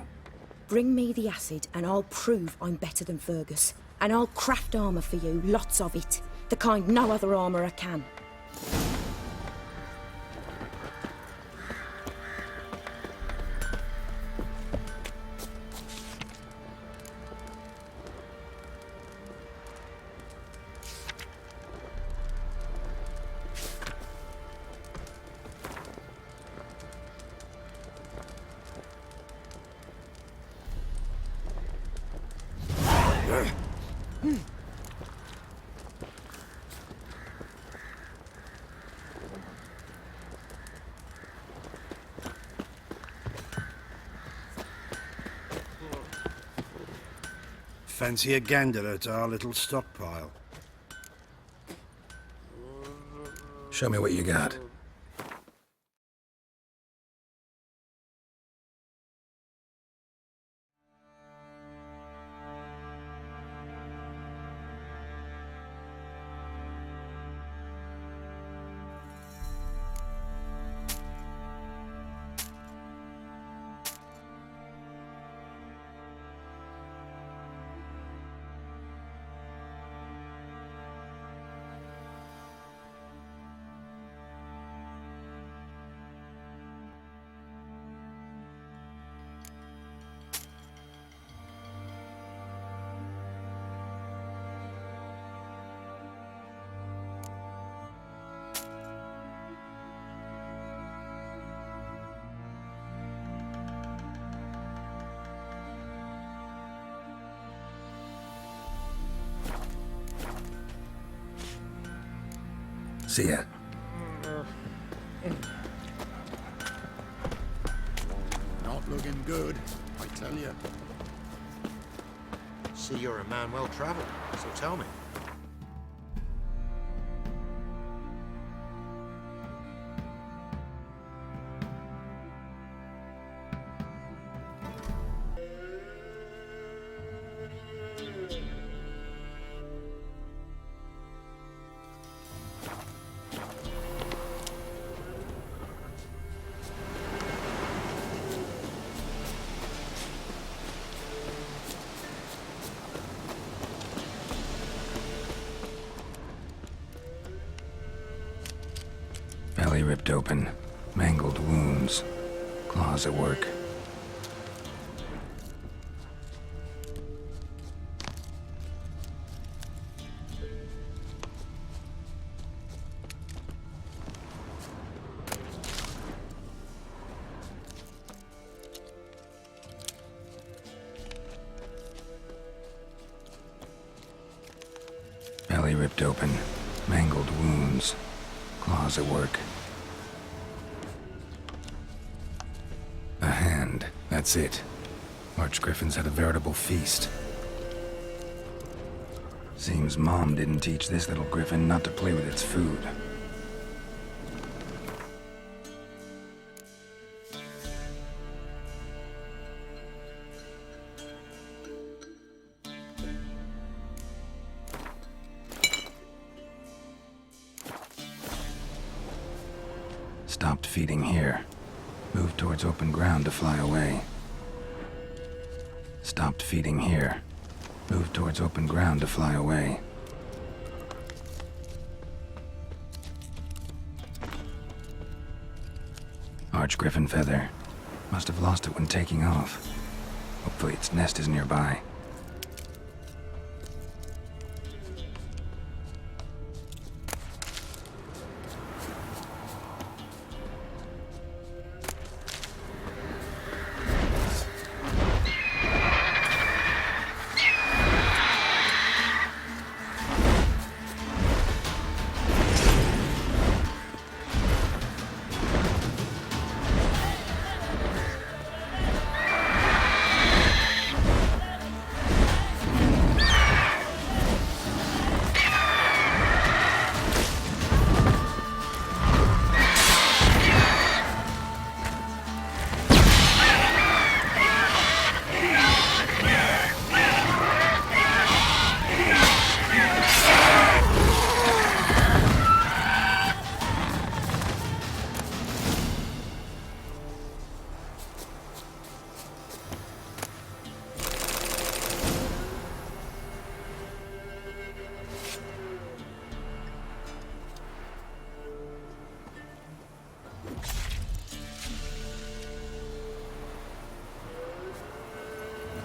Bring me the acid and I'll prove I'm better than Fergus. And I'll craft armour for you, lots of it. The kind no other armourer can.
Fancy a gander at our little stockpile.
Show me what you got. See ya.
Not looking good, I tell you.
See, you're a man well traveled, so tell me.
Belly ripped open, mangled wounds, claws at work. Belly ripped open, mangled wounds, claws at work. A hand, that's it. Archgriffins had a veritable feast. Seems Mom didn't teach this little griffin not to play with its food. Stopped feeding here. Moved towards open ground to fly away. Stopped feeding here. Moved towards open ground to fly away. Archgriffin feather. Must have lost it when taking off. Hopefully its nest is nearby.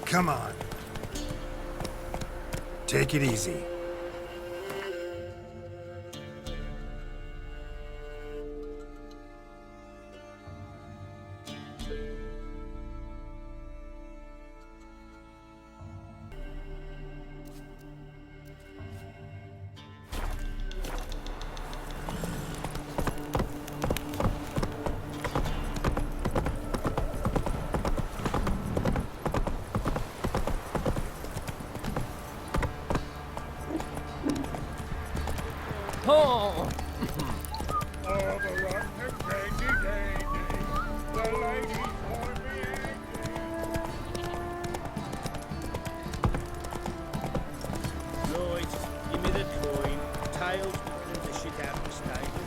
Come on. Take it easy.
Oh! Right, give me the coin. Tails will clean the shit out of the stable.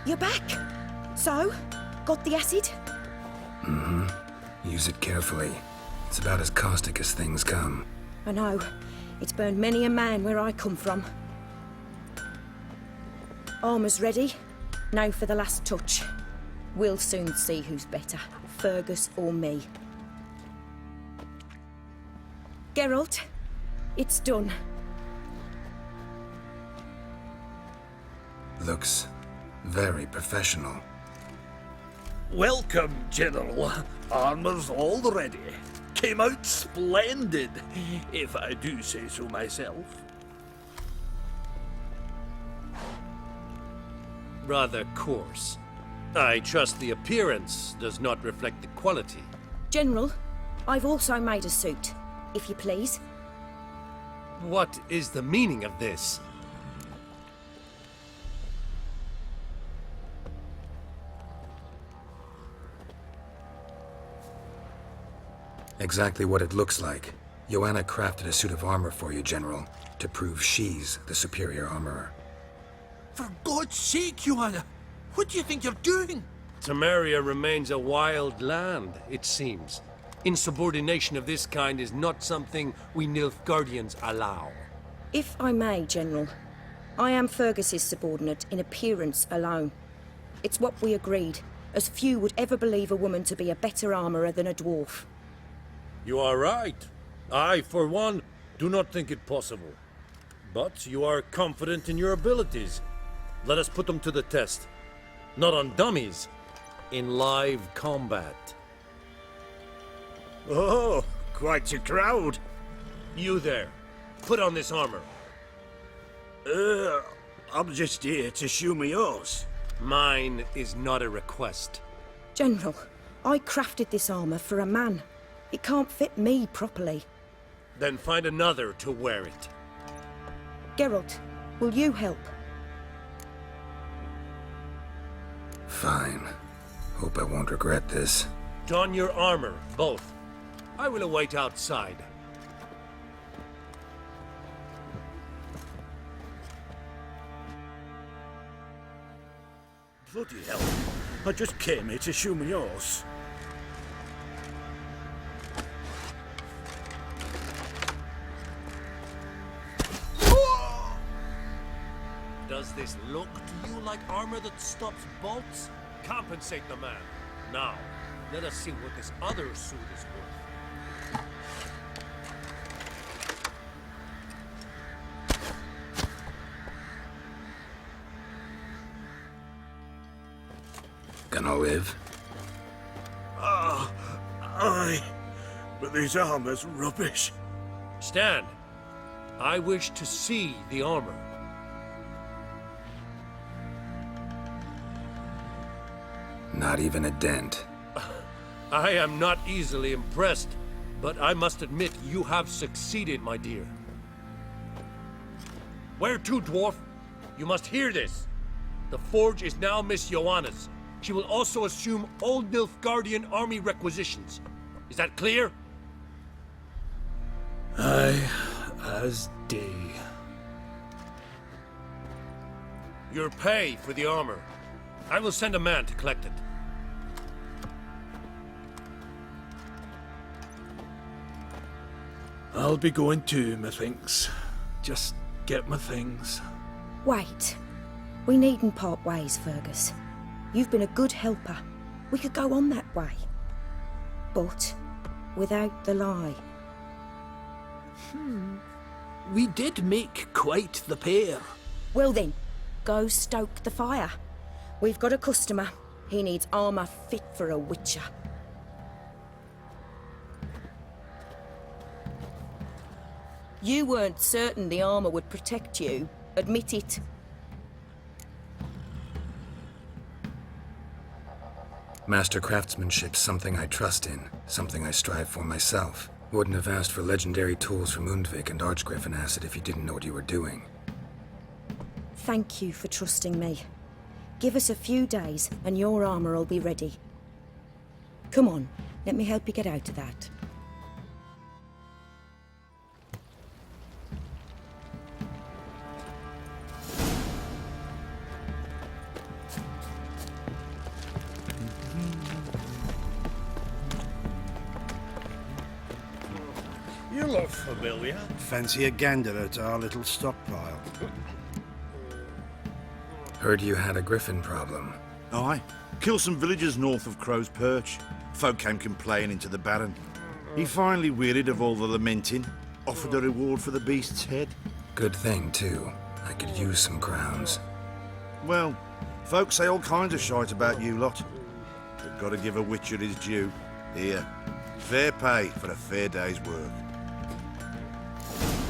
You're back. So, got the acid?
Mm-hmm. Use it carefully. It's about as caustic as things come.
I know. It's burned many a man where I come from. Armour's ready. Now for the last touch. We'll soon see who's better, Fergus or me. Geralt, It's done.
Looks very professional.
Welcome, General. Armor's all ready. Came out splendid, if I do say so myself.
Rather coarse. I trust the appearance does not reflect the quality.
General, I've also made a suit, if you please.
What is the meaning of this?
Exactly what it looks like. Joanna crafted a suit of armor for you, General, to prove she's the superior armorer.
For God's sake, Joanna! What do you think you're doing?
Temeria remains a wild land, it seems. Insubordination of this kind is not something we Nilfgaardians allow.
If I may, General, I am Fergus's subordinate in appearance alone. It's what we agreed, as few would ever believe a woman to be a better armourer than a dwarf.
You are right. I, for one, do not think it possible. But you are confident in your abilities. Let us put them to the test. Not on dummies, in live combat.
Oh, quite a crowd.
You there, put on this armor.
I'm just here to show me yours.
Mine is not a request.
General, I crafted this armour for a man. It can't fit me properly.
Then find another to wear it.
Geralt, will you help?
Fine. Hope I won't regret this.
Don your armor, both. I will await outside.
Bloody hell. I just came here to show me yours.
Does this look to you like armor that stops bolts? Compensate the man. Now, let us see what this other suit is worth.
Gonna live?
Aye. But this armor's rubbish.
Stand. I wish to see the armor.
Not even a dent.
I am not easily impressed, but I must admit you have succeeded, my dear. Where to, dwarf? You must hear this. The forge is now Miss Joanna's. She will also assume all Nilfgaardian army requisitions. Is that clear?
Aye, as day.
Your pay for the armor. I will send a man to collect it.
I'll be going too, methinks. Just get my things.
Wait. We needn't part ways, Fergus. You've been a good helper. We could go on that way. But without the lie.
We did make quite the pair.
Well then, go stoke the fire. We've got a customer. He needs armour fit for a witcher. You weren't certain the armour would protect you. Admit it.
Master craftsmanship's something I trust in, something I strive for myself. Wouldn't have asked for legendary tools from Undvik and Archgriffin Acid if you didn't know what you were doing.
Thank you for trusting me. Give us a few days and your armour will be ready. Come on, let me help you get out of that.
You look familiar. Fancy a gander at our little stockpile?
Heard you had a griffin problem.
Aye. Killed some villagers north of Crow's Perch. Folk came complaining to the Baron. He finally wearied of all the lamenting.
offered a reward for the beast's head.
Good thing, too. I could use some crowns.
Well, folks say all kinds of shite about you lot. But gotta give a witcher his due. Here, fair pay for a fair day's work.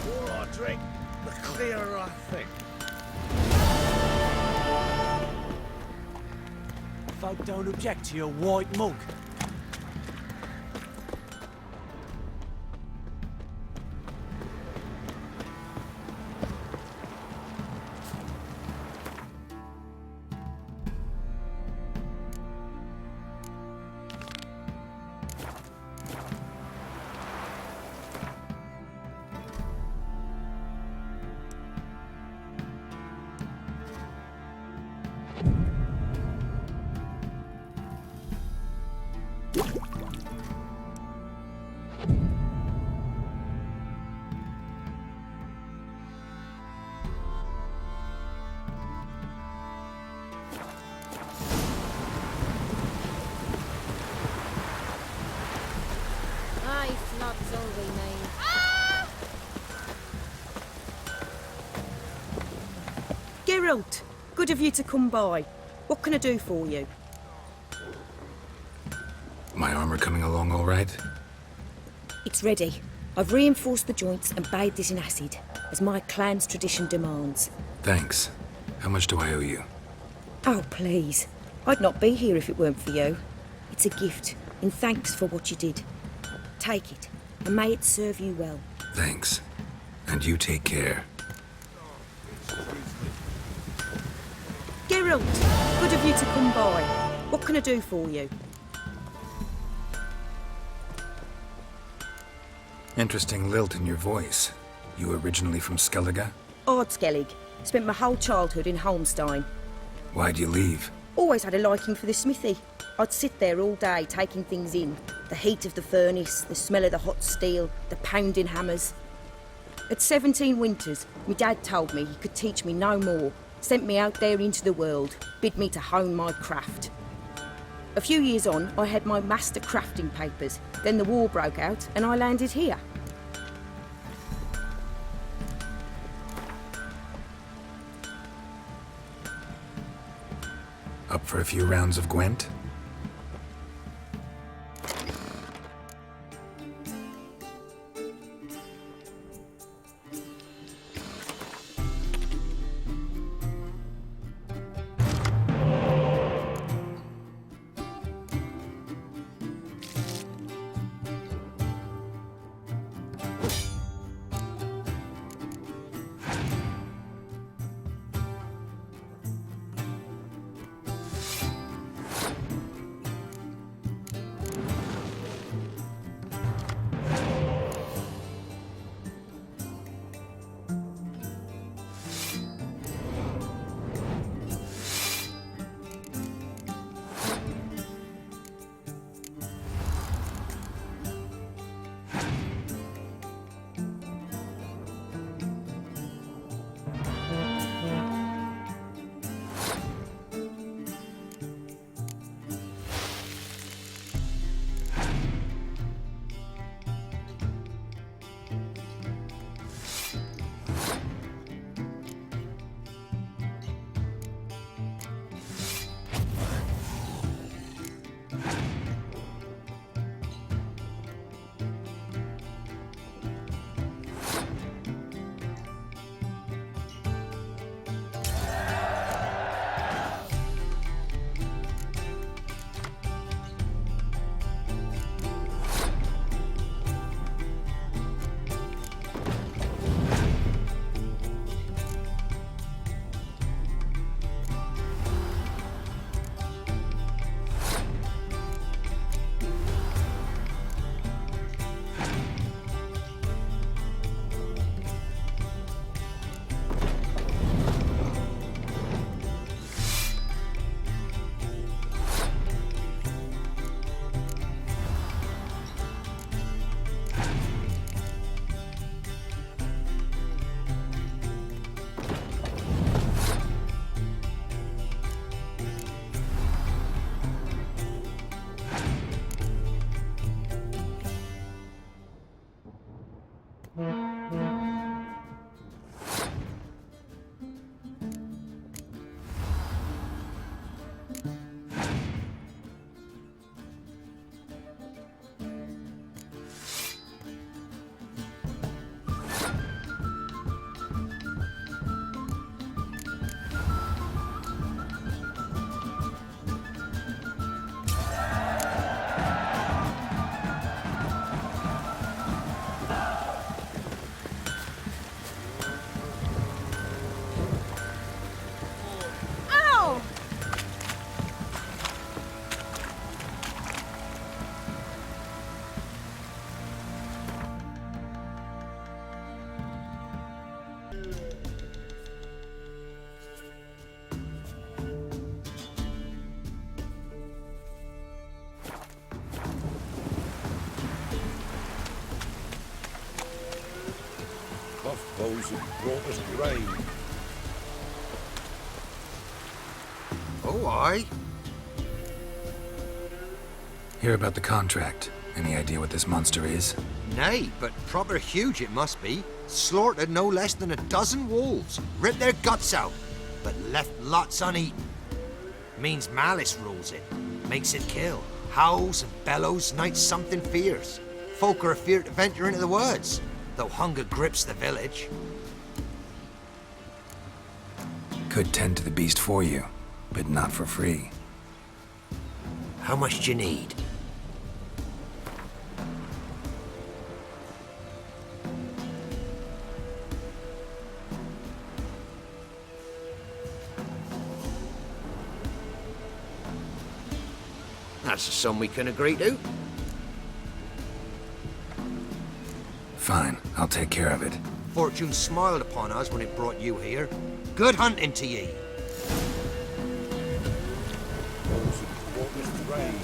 The more I drink, the clearer I think.
Folk don't object to your white mug.
Geralt, good of you to come by. What can I do for you?
My armor coming along all right?
It's ready. I've reinforced the joints and bathed it in acid, as my clan's tradition demands.
Thanks. How much do I owe you?
Oh, please. I'd not be here if it weren't for you. It's a gift, in thanks for what you did. Take it, and may it serve you well.
Thanks. And you take care.
Geralt, good of you to come by. What can I do for you?
Interesting lilt in your voice. You originally from Skellige?
Ardskellig. Spent my whole childhood in Holmstein.
Why'd you leave?
Always had a liking for the smithy. I'd sit there all day taking things in. The heat of the furnace, the smell of the hot steel, the pounding hammers. At 17 winters, my dad told me he could teach me no more. Sent me out there into the world, bid me to hone my craft. A few years on, I had my master crafting papers. Then the war broke out and I landed here.
Up for a few rounds of Gwent?
brought us grain.
Oh, aye.
Hear about the contract. Any idea what this monster is?
Nay, but proper huge it must be. Slaughtered no less than a dozen wolves, ripped their guts out, but left lots uneaten. Means malice rules it, makes it kill, howls and bellows, nights something fierce. Folk are afeard to venture into the woods, though hunger grips the village.
Could tend to the beast for you, but not for free.
How much do you need? That's a sum we can agree to.
Fine, I'll take care of it.
Fortune smiled upon us when it brought you here. Good hunting to ye.
Those who brought us grain.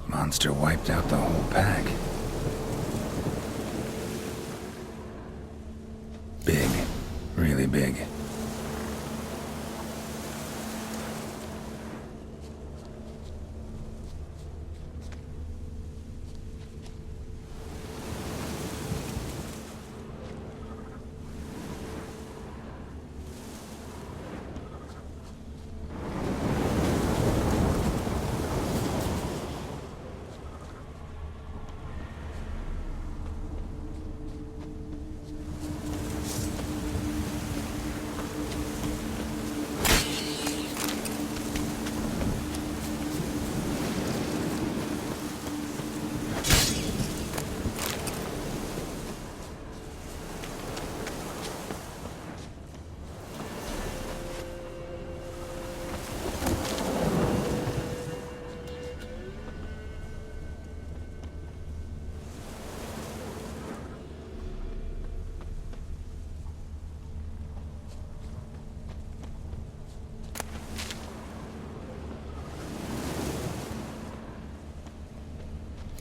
Monster wiped out the whole pack. Big. Really big.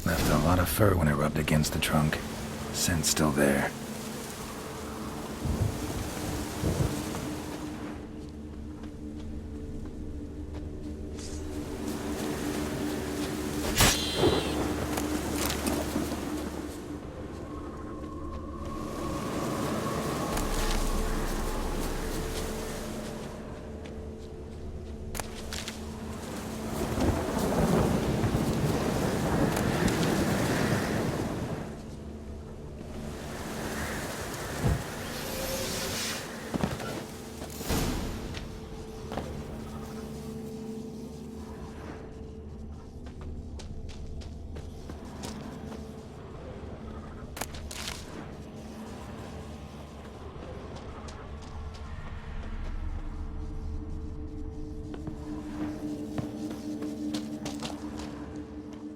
Left a lot of fur when it rubbed against the trunk. Scent's still there.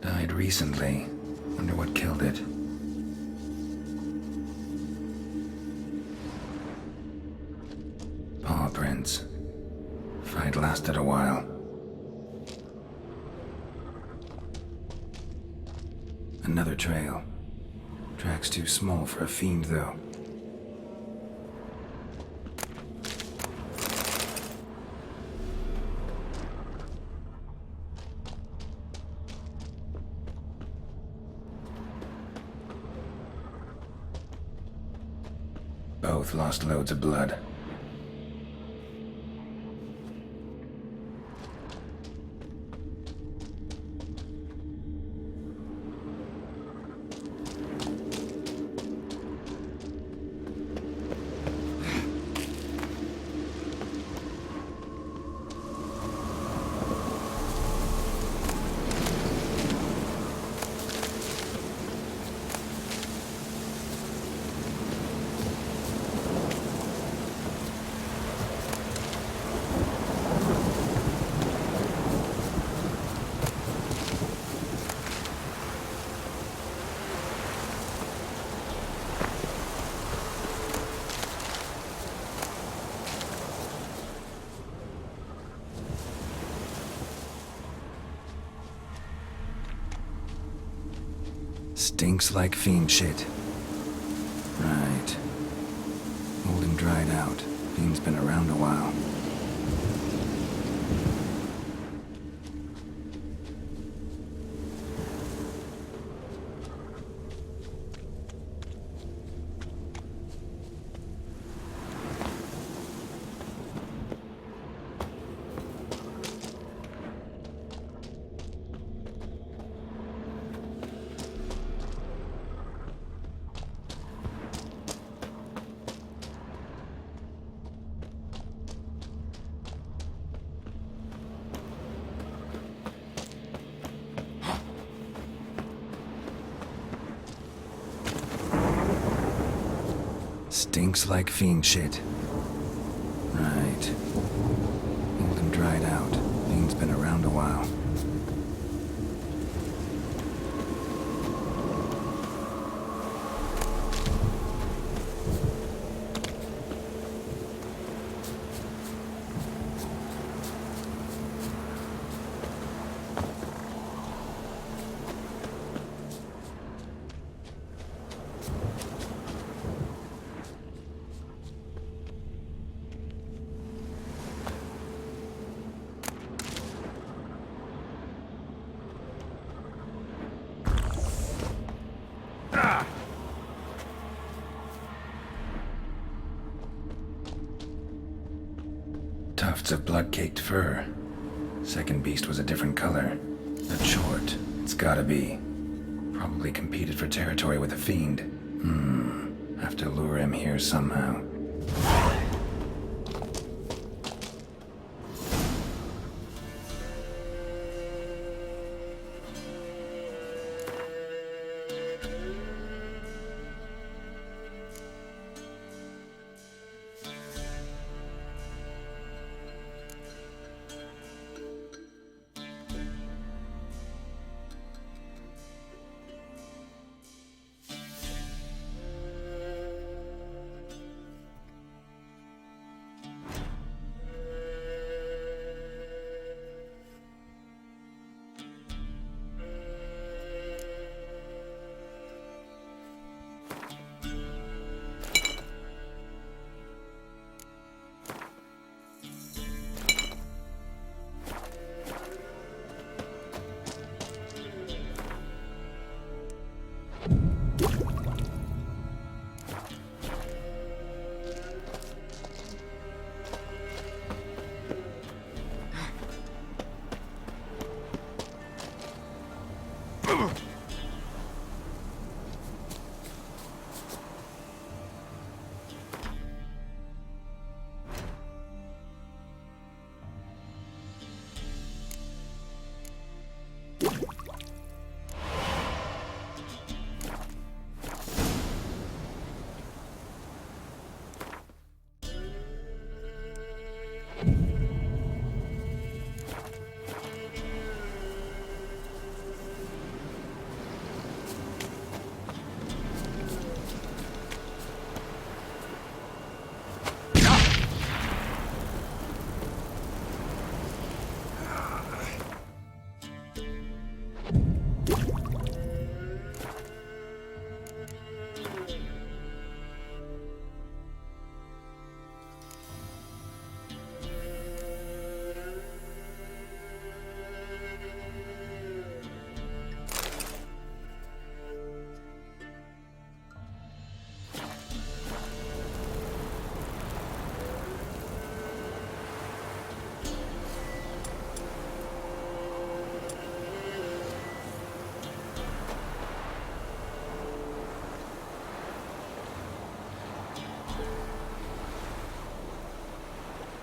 Died recently. Wonder what killed it. Paw prints. Fight lasted a while. Another trail. Track's too small for a fiend, though. Both lost loads of blood. Stinks like fiend shit. Right. Old and dried out. Fiend's been around a while. Stinks like fiend shit. Right. Old and dried out. Fiend's been around a while. Tufts of blood-caked fur. Second beast was a different color. Not short. It's gotta be. Probably competed for territory with a fiend. Have to lure him here somehow.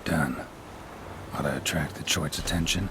Done. Ought to attract the Choit's attention.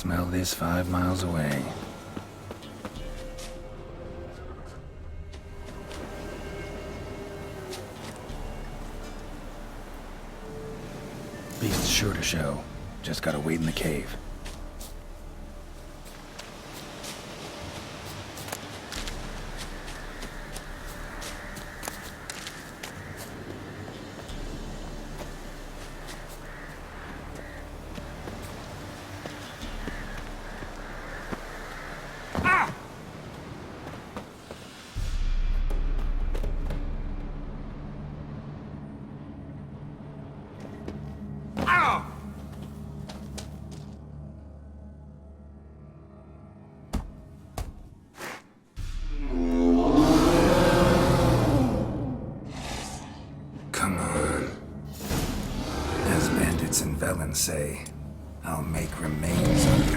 smell this 5 miles away. Beast's sure to show. Just gotta wait in the cave. Velen say, I'll make remains of you.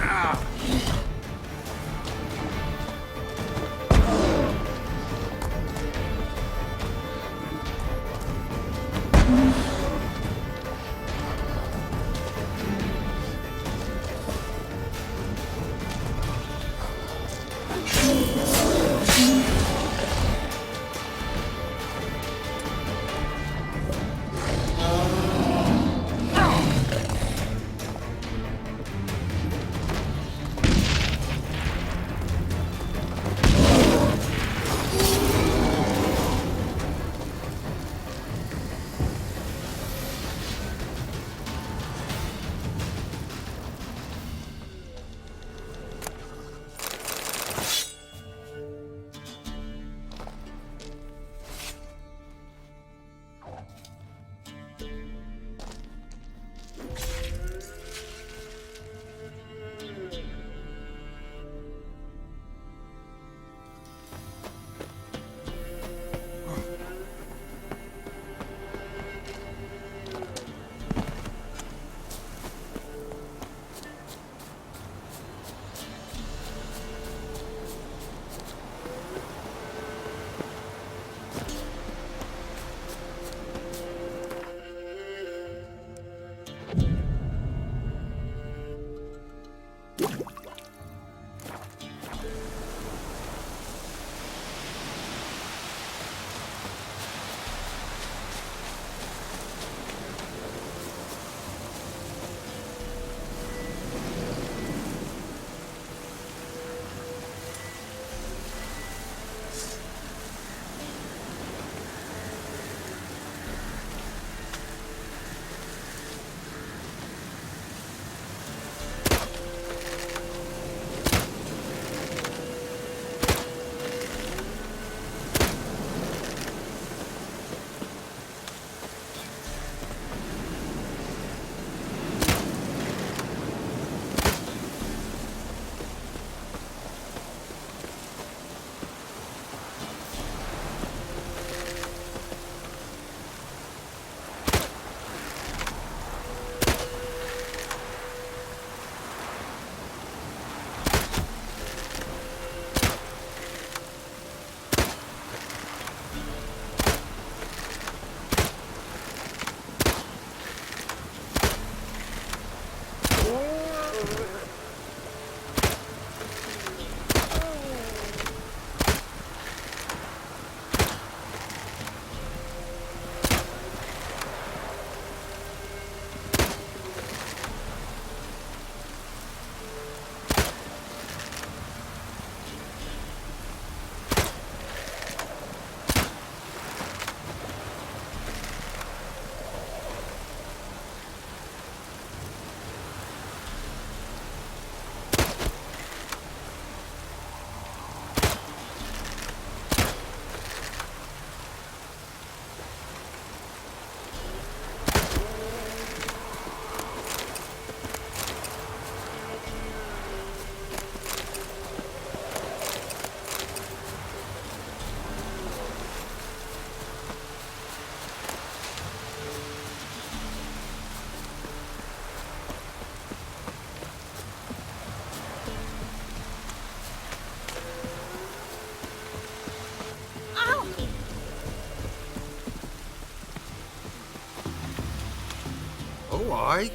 Oh, aye.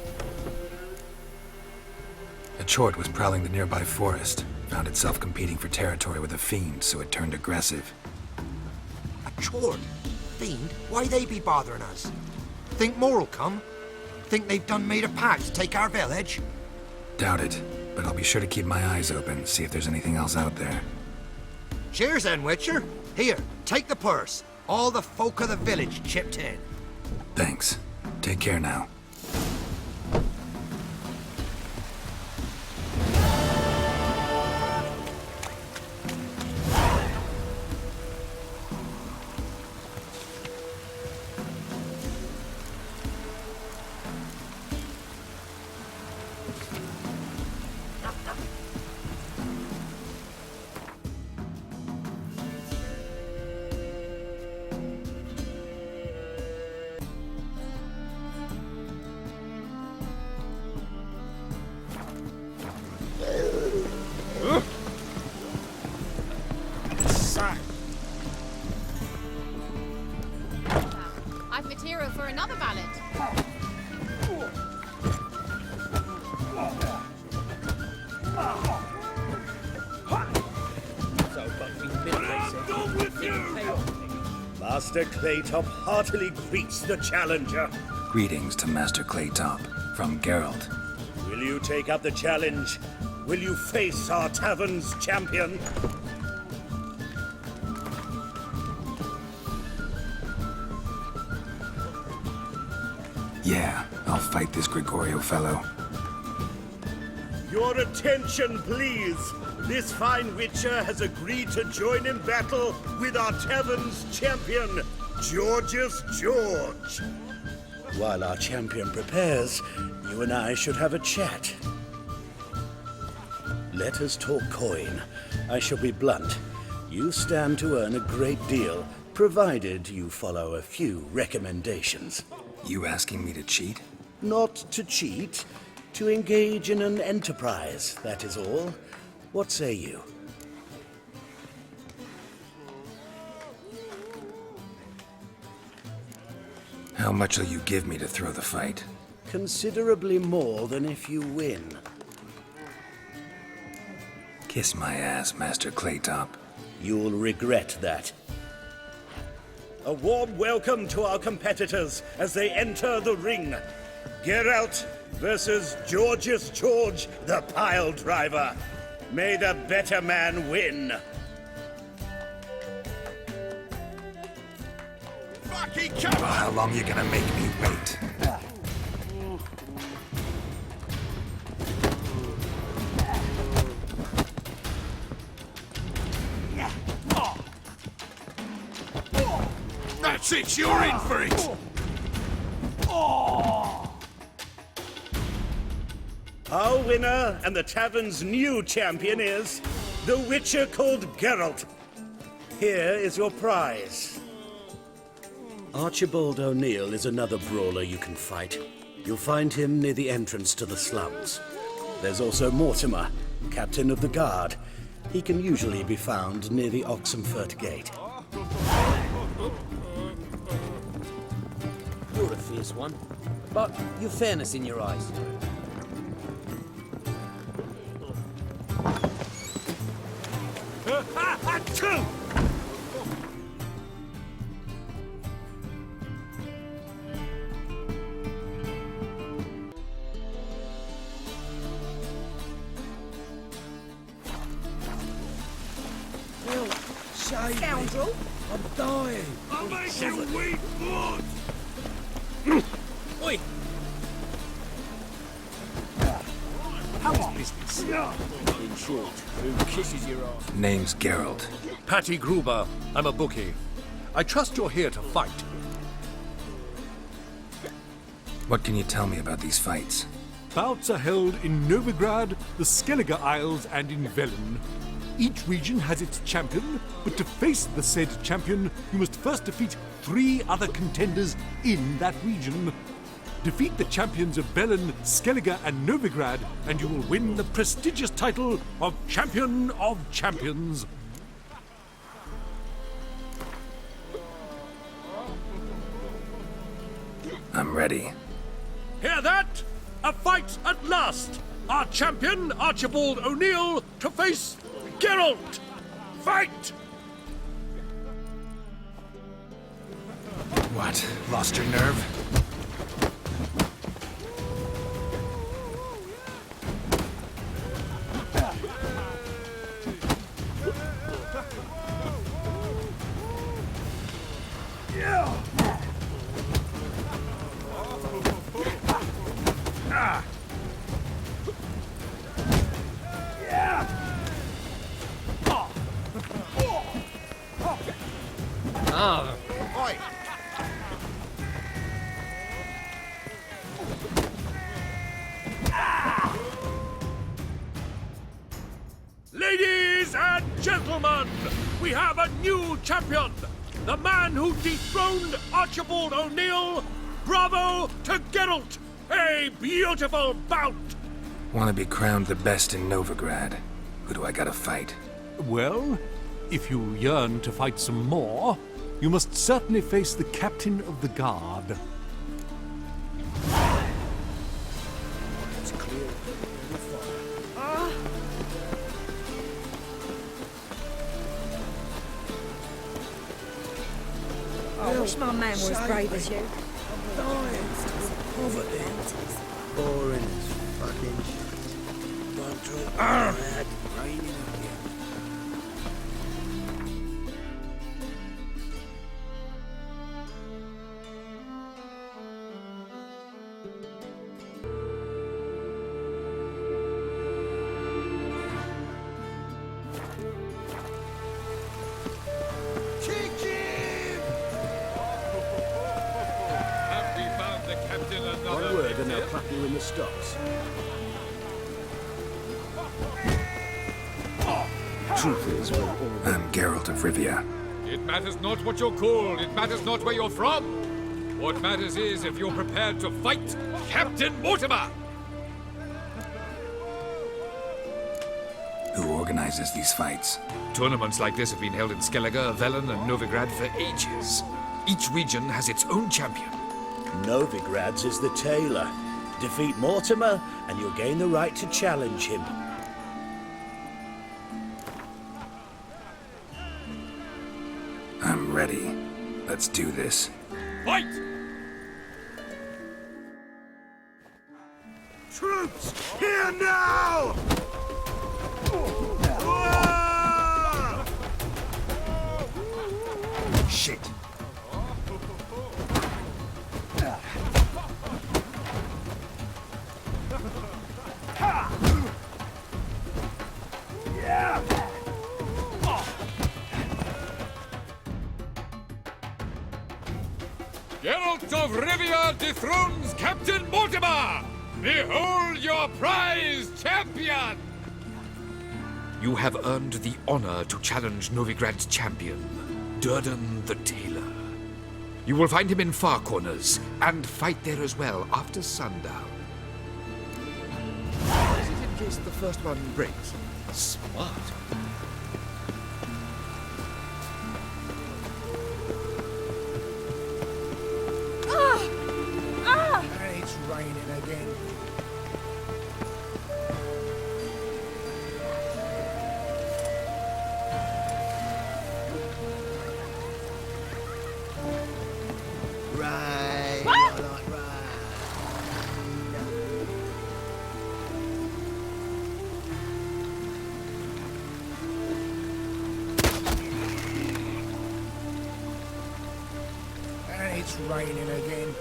chort was prowling the nearby forest. Found itself competing for territory with a fiend, so it turned aggressive.
A chord? Fiend? Why they be bothering us? Think more'll come? Think they've done made a pact to take our village?
Doubt it, but I'll be sure to keep my eyes open, see if there's anything else out there.
Cheers then, Witcher. Here, take the purse. All the folk of the village chipped in.
Thanks. Take care now.
I've material for another ballad.
Master Claytop heartily greets the challenger.
Greetings to Master Claytop, from Geralt.
Will you take up the challenge? Will you face our tavern's champion?
Yeah, I'll fight this Gregorio fellow.
Your attention, please. This fine witcher has agreed to join in battle with our tavern's champion, Georgius George.
While our champion prepares, you and I should have a chat. Let us talk coin. I shall be blunt. You stand to earn a great deal, provided you follow a few recommendations.
You asking me to cheat?
Not to cheat, to engage in an enterprise, that is all. What say you?
How much will you give me to throw the fight?
Considerably more than if you win.
Kiss my ass, Master Claytop.
You'll regret that.
A warm welcome to our competitors as they enter the ring. Geralt versus Georgius George, the pile driver. May the better man win.
How long you gonna make me wait?
That's it, you're in for it!
Our winner and the tavern's new champion is the Witcher called Geralt. Here is your prize.
Archibald O'Neill is another brawler you can fight. You'll find him near the entrance to the slums. There's also Mortimer, captain of the guard. He can usually be found near the Oxenfurt Gate.
You're a fierce one, but you've fairness in your eyes.
Two!
Scoundrel!
I'm dying! I'll make you weep blood!
Oi! How's business? In short, who kisses your ass?
Name's Geralt.
Patty Gruber, I'm a bookie. I trust you're here to fight.
What can you tell me about these fights?
Bouts are held in Novigrad, the Skellige Isles, and in Velen. Each region has its champion, but to face the said champion, you must first defeat 3 other contenders in that region. Defeat the champions of Velen, Skellige, and Novigrad, and you will win the prestigious title of Champion of Champions.
I'm ready.
Hear that? A fight at last! our champion, Archibald O'Neill, to face Geralt. Fight!
What? Lost your nerve?
Oi!
Ladies and gentlemen, we have a new champion. The man who dethroned Archibald O'Neill. Bravo to Geralt. A beautiful bout.
Want to be crowned the best in Novigrad? Who do I gotta fight?
Well, if you yearn to fight some more, you must certainly face the captain of the guard.
It's clear.
I wish my man were as brave as you.
Poverty. Boring as fucking shit. One drink, bad, raining again. One word and they'll clap you in the stocks. Truth is, we're all...
I'm Geralt of Rivia.
It matters not what you're called, it matters not where you're from. What matters is if you're prepared to fight Captain Mortimer!
Who organizes these fights?
Tournaments like this have been held in Skellige, Velen, and Novigrad for ages. Each region has its own champion.
Novigrad's is the tailor. Defeat Mortimer, and you'll gain the right to challenge him.
I'm ready. Let's do this.
Fight!
Troops, here now!
Shit.
Geralt of Rivia dethrones Captain Mortimer! Behold your prize champion! You have earned the honor to challenge Novigrad's champion, Durden the Tailor. You will find him in Far Corners, and fight there as well after sundown. Is it in case the first one breaks? Smart.
And it's raining again.
Right.
And it's raining again.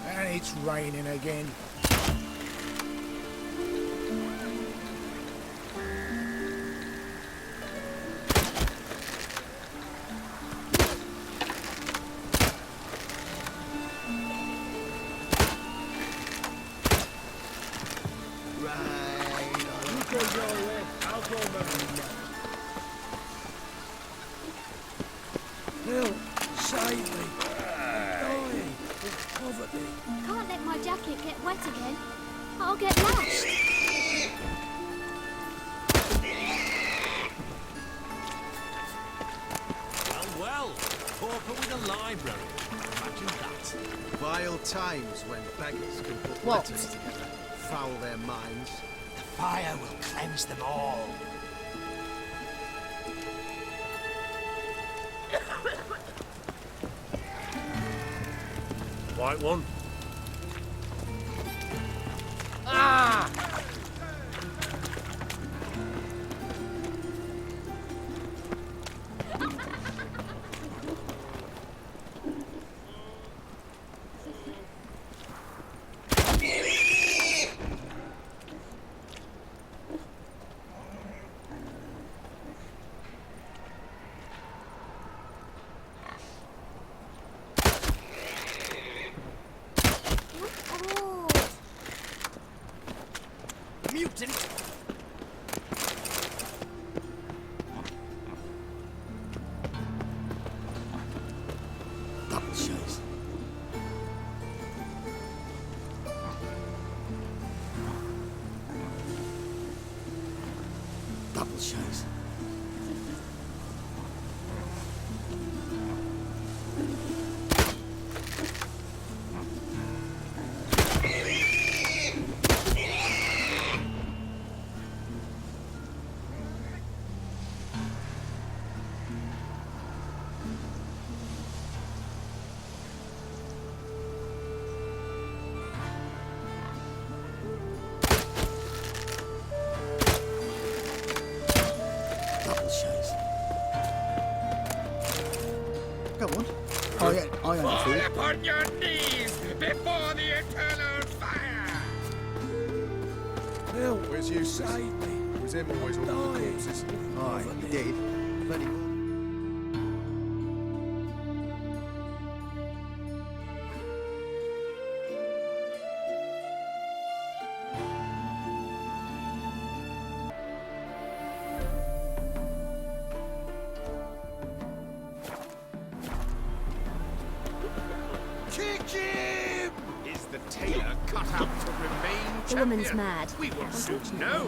And it's raining again.
Help! Save me! I'm dying of poverty.
Can't let my jacket get wet again. I'll get lost.
Well, pauper with a library. Imagine that.
Vile times when beggars can put
What?
letters together, foul their minds.
The fire will cleanse them all.
White one.
Ah!
Mutant!
Double shows. Double shows.
Go on. I
Fall
am
upon your knees before the eternal fire!
Help, as you say. Was them always all the corpses? Aye, he did. Bloody
Kick him! Is the tailor cut out to remain
The woman's
champion?
mad.
We will soon know.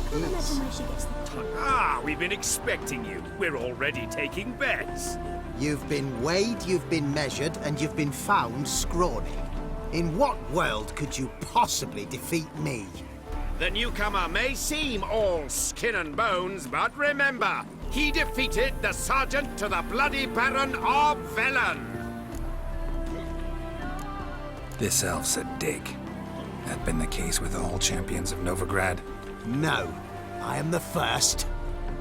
I can't imagine where she gets the
Ah, we've been expecting you. We're already taking bets.
You've been weighed, you've been measured, and you've been found scrawny. In what world could you possibly defeat me?
The newcomer may seem all skin and bones, but remember, he defeated the sergeant to the bloody Baron of Velen.
This elf's a dig. That been the case with all champions of Novigrad?
No, I am the first.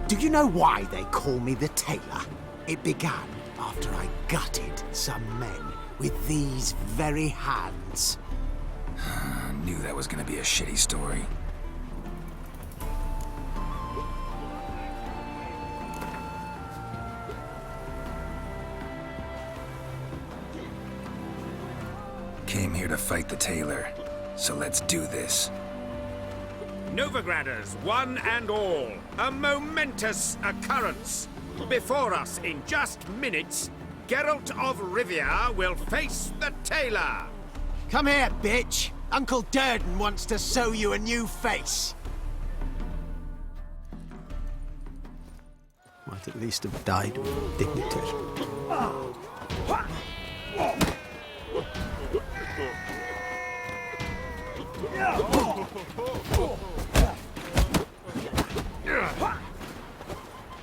Do you know why they call me the tailor? It began after I gutted some men with these very hands.
I knew that was gonna be a shitty story. Came here to fight the tailor, so let's do this.
Novigraders, one and all, a momentous occurrence. Before us, in just minutes, Geralt of Rivia will face the tailor.
Come here, bitch. Uncle Durden wants to sew you a new face. Might at least have died with dignity.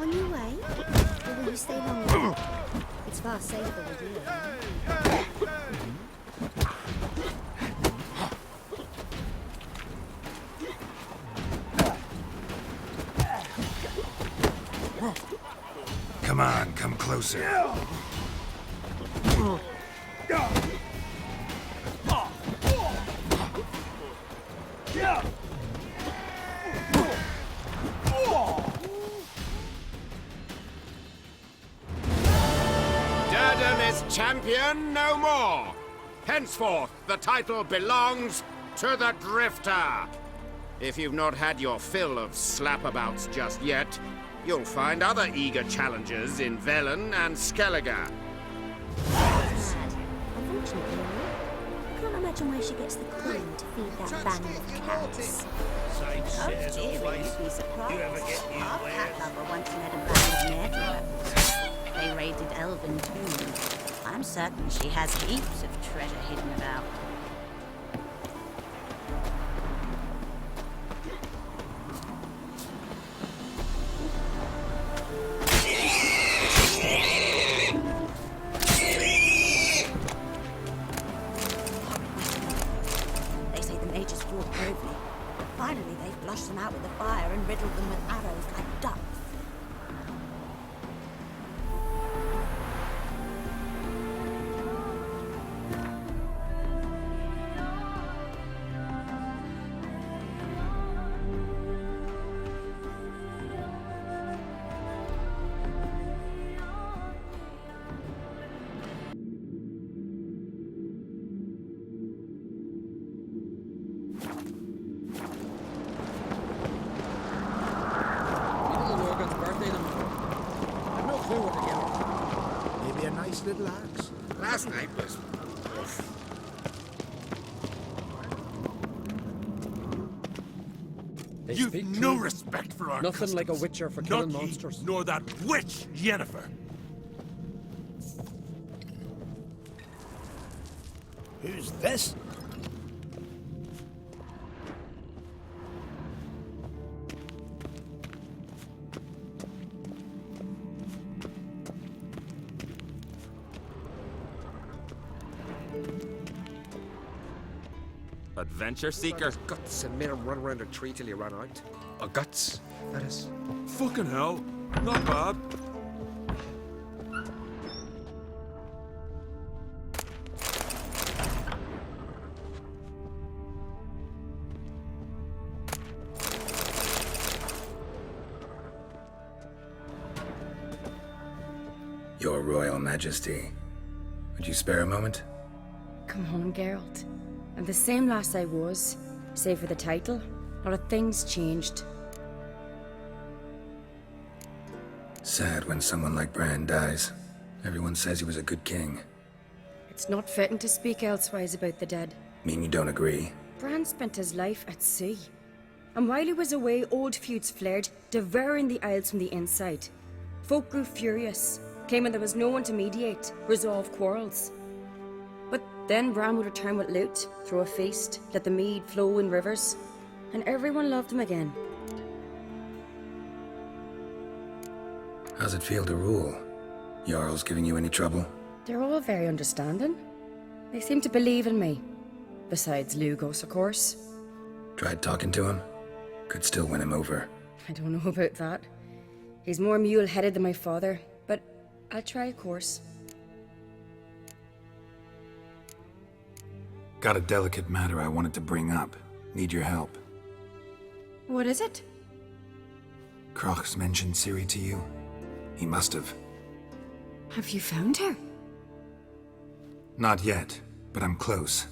On your way? Or will you stay longer? It's far safer with you.
Come on, come closer.
Durden is champion no more. Henceforth, the title belongs to the Drifter. If you've not had your fill of slapabouts just yet, you'll find other eager challengers in Velen and Skellige.
Unfortunately, I can't imagine imagine where she gets the coin to feed that band of cats?
Same shit as
dearie,
always.
you'd be surprised.
You ever get new
Our cat
wares?
lover once led a band of murderers. They raided Elven Tomb. I'm certain she has heaps of treasure hidden about. They say the mages fought bravely. Finally, they flushed them out with the fire and riddled them with arrows like ducks.
Maybe a nice little axe.
Last night was...
You've no respect for our
Nothing
customs.
like a witcher for killing
Not ye,
monsters.
nor that witch, Yennefer.
Who's this?
Adventure seekers. Guts and made him run around a tree till he ran out. Guts, that is.
Fucking hell. Not bad.
Your Royal Majesty, would you spare a moment?
Come on, Geralt. I'm the same lass I was, save for the title. A lot of things changed.
Sad when someone like Bran dies. Everyone says he was a good king.
It's not fitting to speak elsewise about the dead.
Mean you don't agree?
Bran spent his life at sea. And while he was away, old feuds flared, devouring the Isles from the inside. Folk grew furious, claiming there was no one to mediate, resolve quarrels. But then Bran would return with loot, throw a feast, let the mead flow in rivers, and everyone loved him again.
How's it feel to rule? Jarl's giving you any trouble?
They're all very understanding. They seem to believe in me. Besides Lugos, of course.
Tried talking to him? Could still win him over.
I don't know about that. He's more mule-headed than my father, but I'll try, of course.
Got a delicate matter I wanted to bring up. Need your help.
What is it?
Croc's mentioned Ciri to you? He must have.
Have you found her?
Not yet, but I'm close.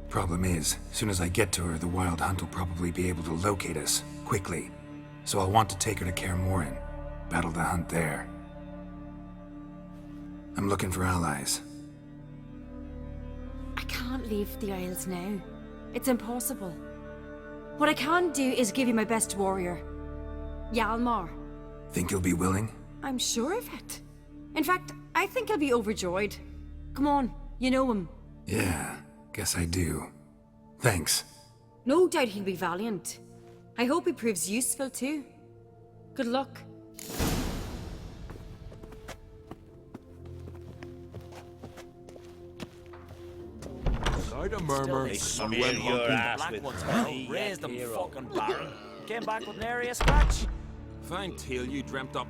Problem is, soon as I get to her, the Wild Hunt will probably be able to locate us, quickly. So I'll want to take her to Kaer Morhen, battle the hunt there. I'm looking for allies.
I can't leave the Isles now. It's impossible. What I can do is give you my best warrior, Hjalmar.
Think you'll be willing?
I'm sure of it. In fact, I think he'll be overjoyed. Come on, you know him.
Yeah, guess I do. Thanks.
No doubt he'll be valiant. I hope he proves useful too. Good luck.
I'd a murmur.
They smear your ass with honey.
Raise them fucking Baron. Came back with nary a scratch.
Fine tale you dreamt up.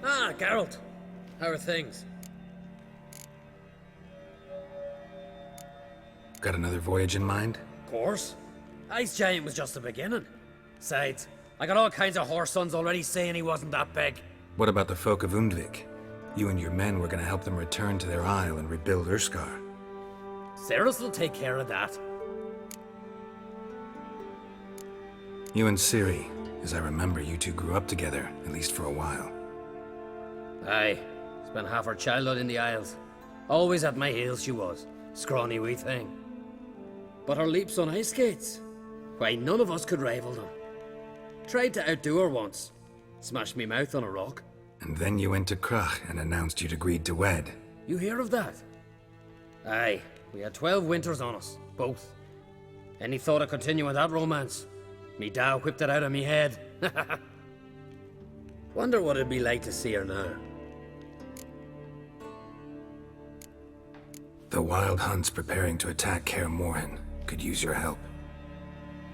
Ah, Geralt. How are things?
Got another voyage in mind?
Of course. Ice Giant was just the beginning. Besides, I got all kinds of horse sons already saying he wasn't that big.
What about the folk of Undvik? You and your men were gonna help them return to their isle and rebuild Urskar.
Ceres will take care of that.
You and Ciri, as I remember, you two grew up together, at least for a while.
Aye. Spent half her childhood in the Isles. Always at my heels she was. Scrawny wee thing. But her leaps on ice skates? Why, none of us could rival them. Tried to outdo her once. Smashed me mouth on a rock.
And then you went to Krach and announced you'd agreed to wed.
You hear of that? Aye. We had 12 winters on us. Both. Any thought of continuing that romance? Me da whipped it out of me head. Wonder what it'd be like to see her now.
The Wild Hunt's preparing to attack Kaer Morhen. Could use your help.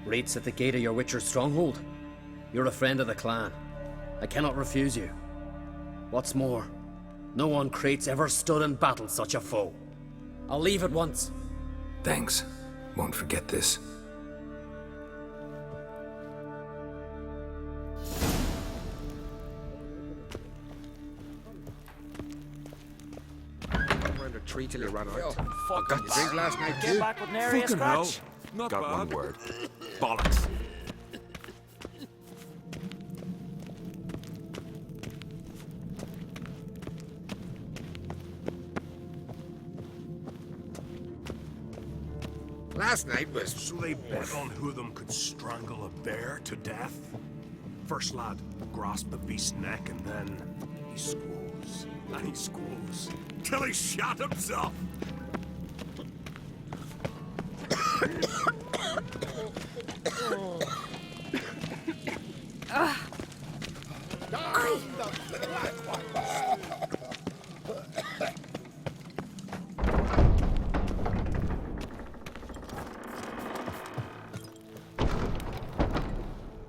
Rates at the gate of your Witcher's stronghold. You're a friend of the clan. I cannot refuse you. What's more, no one Krait's ever stood and battled such a foe. I'll leave at once.
Thanks. Won't forget this.
Around a tree till you run out. I got the drink last night
Get
too.
back with nary a
Fucking hell.
scratch.
Not got one word. Bollocks. Last night was...
So they bet on who of them could strangle a bear to death? First lad grasped the beast's neck and then he squoze. And he squoze. Till he shot himself!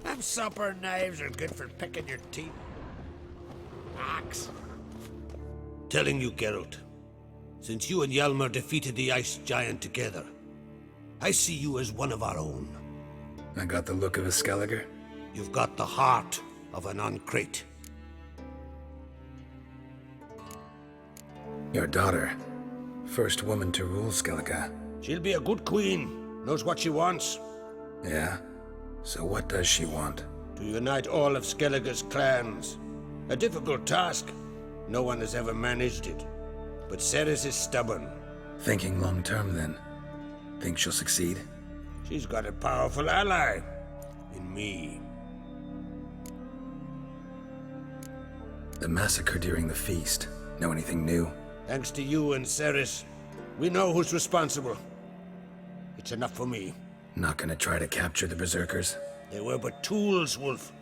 Them supper knives are good for picking your teeth. Axe. Telling you, Geralt, since you and Hjalmar defeated the Ice Giant together, I see you as one of our own.
I got the look of a Skelliger.
You've got the heart of an Uncrate.
Your daughter. First woman to rule Skellige.
She'll be a good queen. Knows what she wants.
Yeah? So what does she want?
To unite all of Skellige's clans. A difficult task. No one has ever managed it. But Ceres is stubborn.
Thinking long term, then. Think she'll succeed?
She's got a powerful ally. In me.
The massacre during the feast. Know anything new?
Thanks to you and Ceres, we know who's responsible. It's enough for me.
Not gonna try to capture the Berserkers?
They were but tools, Wolf.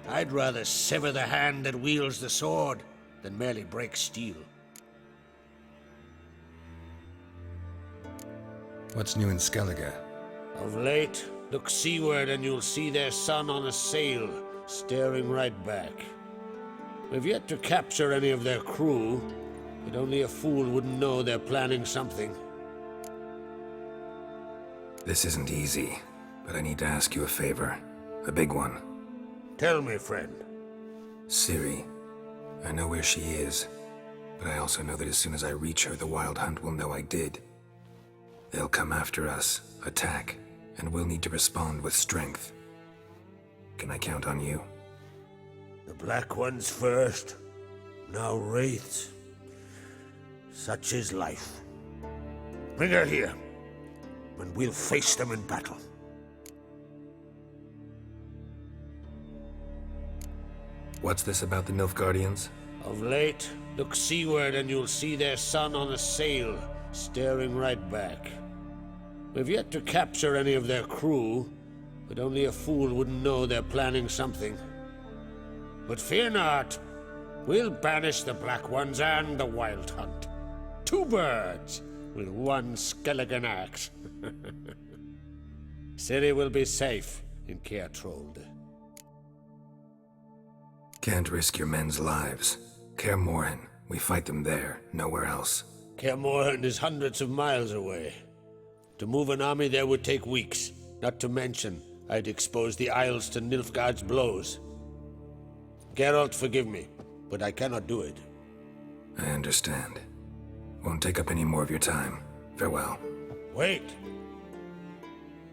I'd rather sever the hand that wields the sword than merely break steel.
What's new in Skellige?
Of late, look seaward and you'll see their sun on a sail, staring right back. We've yet to capture any of their crew, but only a fool wouldn't know they're planning something.
This isn't easy, but I need to ask you a favor. A big one.
Tell me, friend.
Ciri. I know where she is, but I also know that as soon as I reach her, the Wild Hunt will know I did. They'll come after us, attack, and we'll need to respond with strength. Can I count on you?
The Black Ones first, now Wraiths. Such is life. Bring her here, and we'll face them in battle.
What's this about the Nilfgaardians?
Of late, look seaward and you'll see their sun on a sail, staring right back. We've yet to capture any of their crew, but only a fool wouldn't know they're planning something. But fear not, we'll banish the Black Ones and the Wild Hunt. 2 birds with 1 Skelligan axe. Ciri will be safe in Caer Trold.
Can't risk your men's lives. Kaer Morhen. We fight them there, nowhere else.
Kaer Morhen is hundreds of miles away. To move an army there would take weeks. Not to mention, I'd expose the Isles to Nilfgaard's blows. Geralt, forgive me, but I cannot do it.
I understand. Won't take up any more of your time. Farewell.
Wait.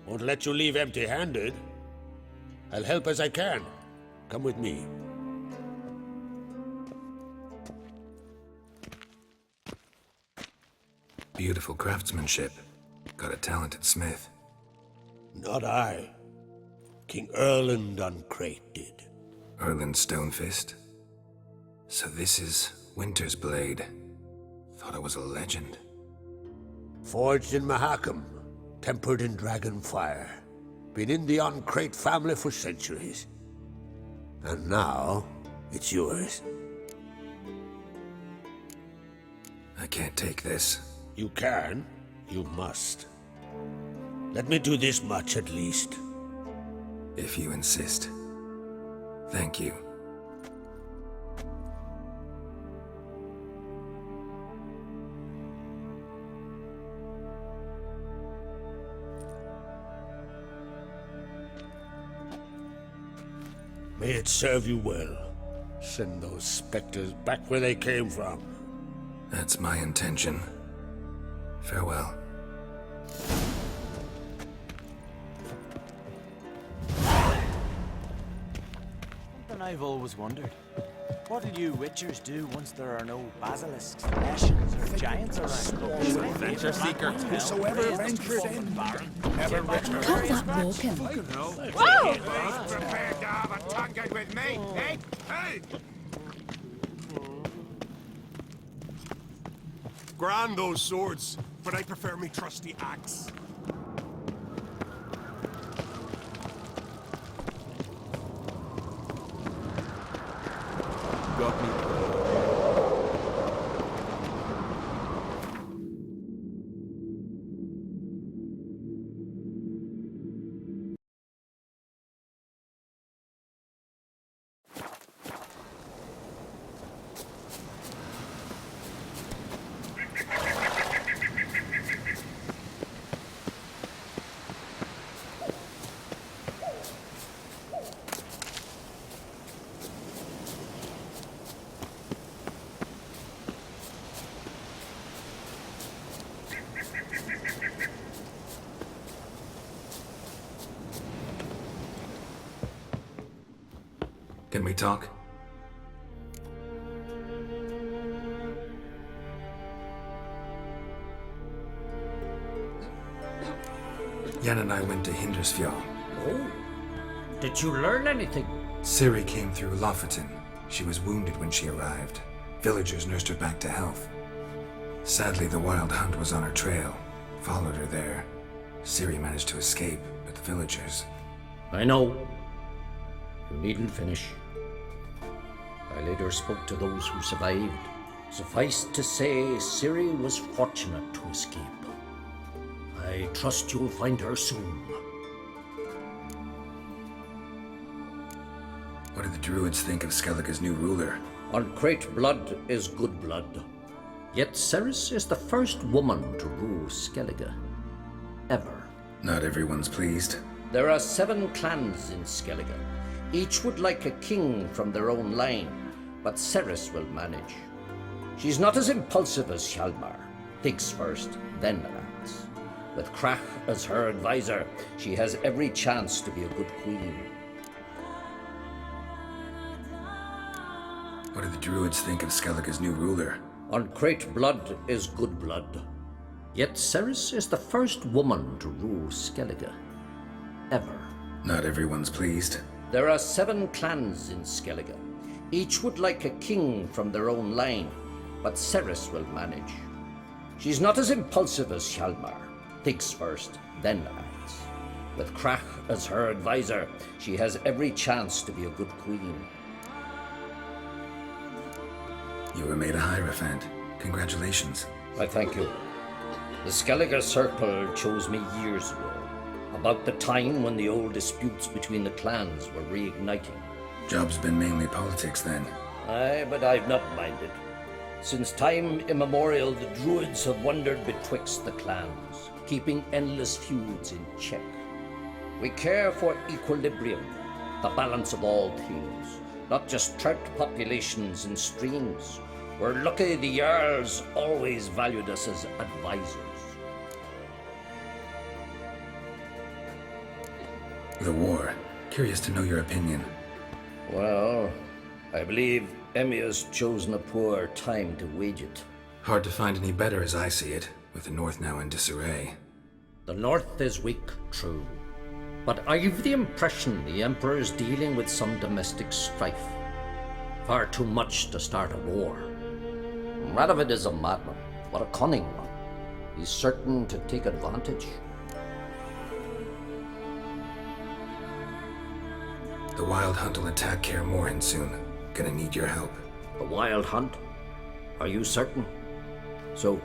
Won't let you leave empty-handed. I'll help as I can. Come with me.
Beautiful craftsmanship. Got a talented smith.
Not I. King Erland Uncrate did.
Erland Stonefist? So this is Winter's Blade. Thought it was a legend.
Forged in Mahakam, tempered in dragon fire. Been in the Uncrate family for centuries. And now, it's yours.
I can't take this.
You can. You must. Let me do this much at least.
If you insist. Thank you.
May it serve you well. Send those specters back where they came from.
That's my intention. Farewell.
Something I've always wondered. What do you witchers do once there are no basilisks, ashes, or giants around?
Adventure seeker.
Whosoever ventures in, never returns.
Cut that walking.
Whoa! Prepared to have a tongue with me, eh? Hey!
Grand those swords, but I prefer me trusty axe.
Got me.
Can we talk? Jan and I went to Hindersfjall.
Oh? Did you learn anything?
Ciri came through Lofoten. She was wounded when she arrived. Villagers nursed her back to health. Sadly, the Wild Hunt was on her trail. Followed her there. Ciri managed to escape, but the villagers...
I know. You needn't finish. I later spoke to those who survived. Suffice to say, Ciri was fortunate to escape. I trust you'll find her soon.
What do the Druids think of Skellige's new ruler?
Uncrate blood is good blood. Yet Ceres is the first woman to rule Skellige. Ever.
Not everyone's pleased.
There are 7 clans in Skellige. Each would like a king from their own line, but Ceres will manage. She's not as impulsive as Hjalmar. Thinks first, then acts. With Krach as her advisor, she has every chance to be a good queen.
What do the Druids think of Skellige's new ruler?
Uncrate blood is good blood. Yet Ceres is the first woman to rule Skellige. Ever.
Not everyone's pleased.
There are 7 clans in Skellige. Each would like a king from their own line, but Ceres will manage. She's not as impulsive as Hjalmar. Thinks first, then acts. With Krach as her advisor, she has every chance to be a good queen.
You were made a Hierophant. Congratulations.
I thank you. The Skellige Circle chose me years ago, about the time when the old disputes between the clans were reigniting.
Job's been mainly politics then.
Aye, but I've not minded. Since time immemorial, the druids have wandered betwixt the clans, keeping endless feuds in check. We care for equilibrium, the balance of all things, not just trout populations and streams. We're lucky the Jarls always valued us as advisors.
The war. Curious to know your opinion.
Well, I believe Emmir's chosen a poor time to wage it.
Hard to find any better as I see it, with the North now in disarray.
The North is weak, true. But I've the impression the Emperor is dealing with some domestic strife. Far too much to start a war. Radovid is a madman, but a cunning one. He's certain to take advantage.
The Wild Hunt will attack Kaer Morhen soon. Gonna need your help.
The Wild Hunt? Are you certain? So,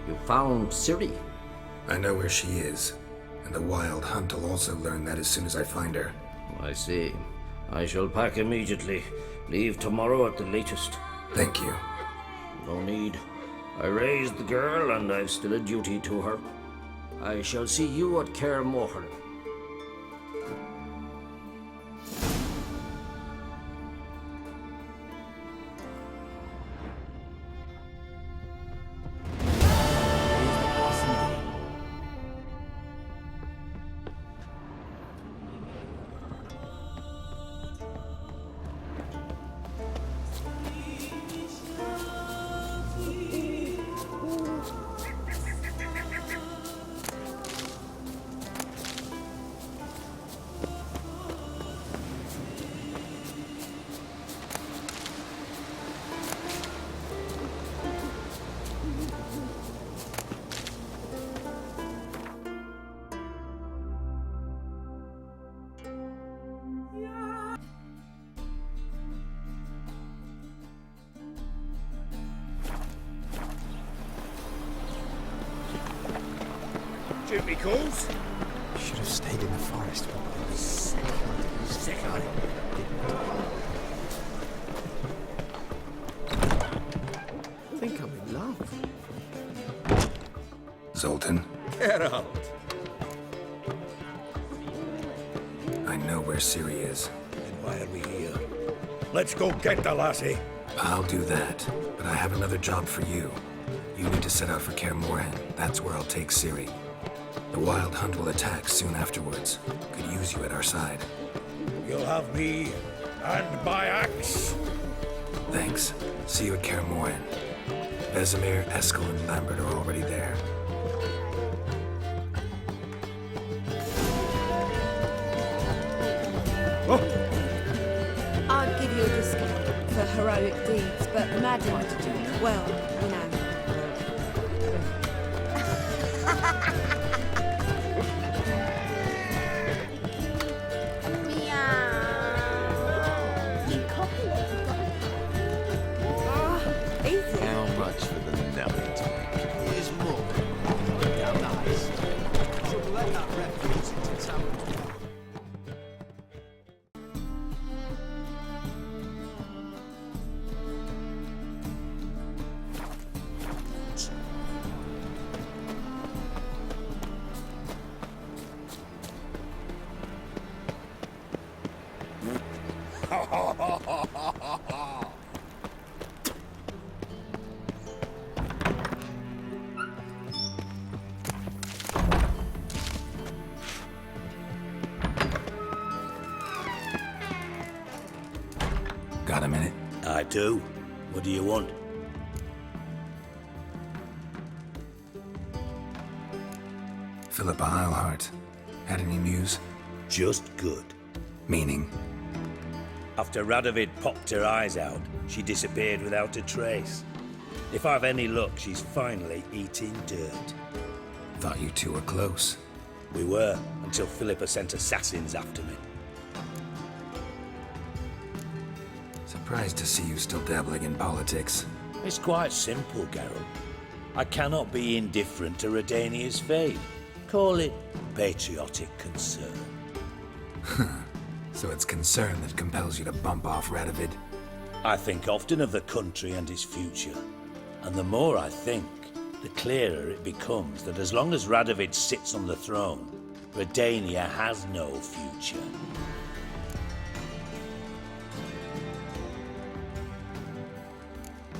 you found Ciri?
I know where she is, and the Wild Hunt will also learn that as soon as I find her.
I see. I shall pack immediately. Leave tomorrow at the latest.
Thank you.
No need. I raised the girl, and I've still a duty to her. I shall see you at Kaer Morhen.
Duty calls?
Should have stayed in the forest.
Sick on it.
I think I'm in love.
Zoltan,
Get out.
I know where Ciri is.
Then why are we here? Let's go get the lassie.
I'll do that, but I have another job for you. You need to set out for Kaer Morhen. That's where I'll take Ciri. The Wild Hunt will attack soon afterwards. Could use you at our side.
You'll have me and my axe.
Thanks. See you at Kaer Morhen. Vesemir, Eskel, and Lambert are already there.
I'd give you a discount for heroic deeds, but imagine, well, you know.
How much for the Nelly tank? Here's more. Down nice. Should let that refuge into town.
Got a minute?
I do. What do you want?
Philippa Eilhart. Had any news?
Just good.
Meaning?
After Radovid popped her eyes out, she disappeared without a trace. If I've any luck, she's finally eating dirt.
Thought you two were close.
We were, until Philippa sent assassins after me.
Surprised to see you still dabbling in politics.
It's quite simple, Geralt. I cannot be indifferent to Redania's fate. Call it patriotic concern.
So it's concern that compels you to bump off Radovid?
I think often of the country and its future, and the more I think, the clearer it becomes that as long as Radovid sits on the throne, Redania has no future.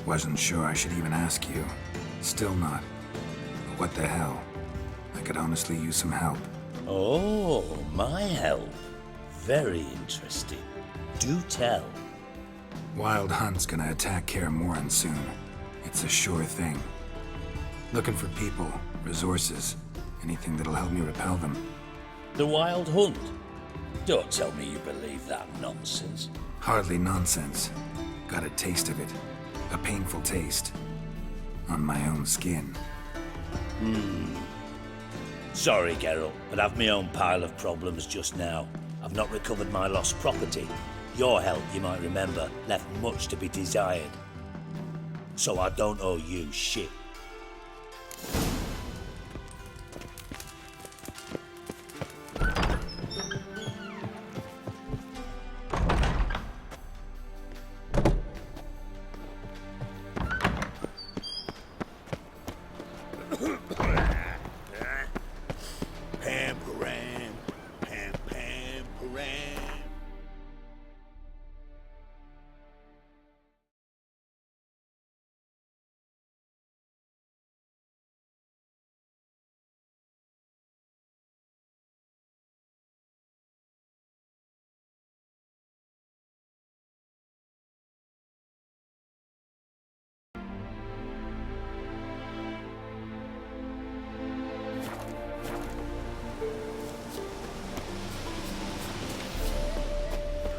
Wasn't sure I should even ask you. Still not. But what the hell? I could honestly use some help.
Oh, my help. Very interesting. Do tell.
Wild Hunt's gonna attack Kaer Morhen soon. It's a sure thing. Looking for people, resources, anything that'll help me repel them.
The Wild Hunt? Don't tell me you believe that nonsense.
Hardly nonsense. Got a taste of it. A painful taste. On my own skin.
Sorry, Geralt, but I've my own pile of problems just now. I've not recovered my lost property. Your help, you might remember, left much to be desired. So I don't owe you shit.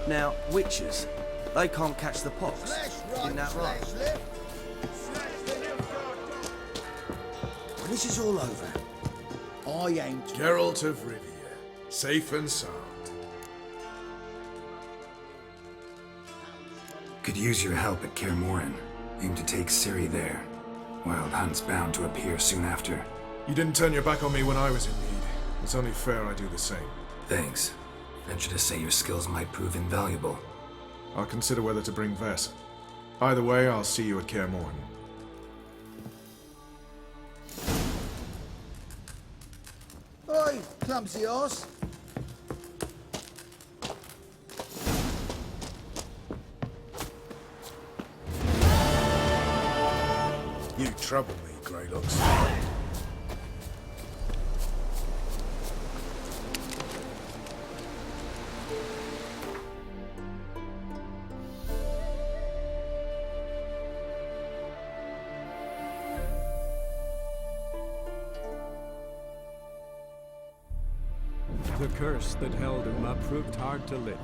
Now, witches, they can't catch the pox. Isn't that right?
When this is all over, I aim to...
Geralt of Rivia, safe and sound.
Could use your help at Kaer Morhen. Aim to take Ciri there. Wild Hunt's bound to appear soon after.
You didn't turn your back on me when I was in need. It's only fair I do the same.
Thanks. Venture to say your skills might prove invaluable.
I'll consider whether to bring Vess. Either way, I'll see you at Kaer Morhen.
Oi, clumsy horse.
You trouble me, Greylocks.
The curse that held Uma proved hard to lift,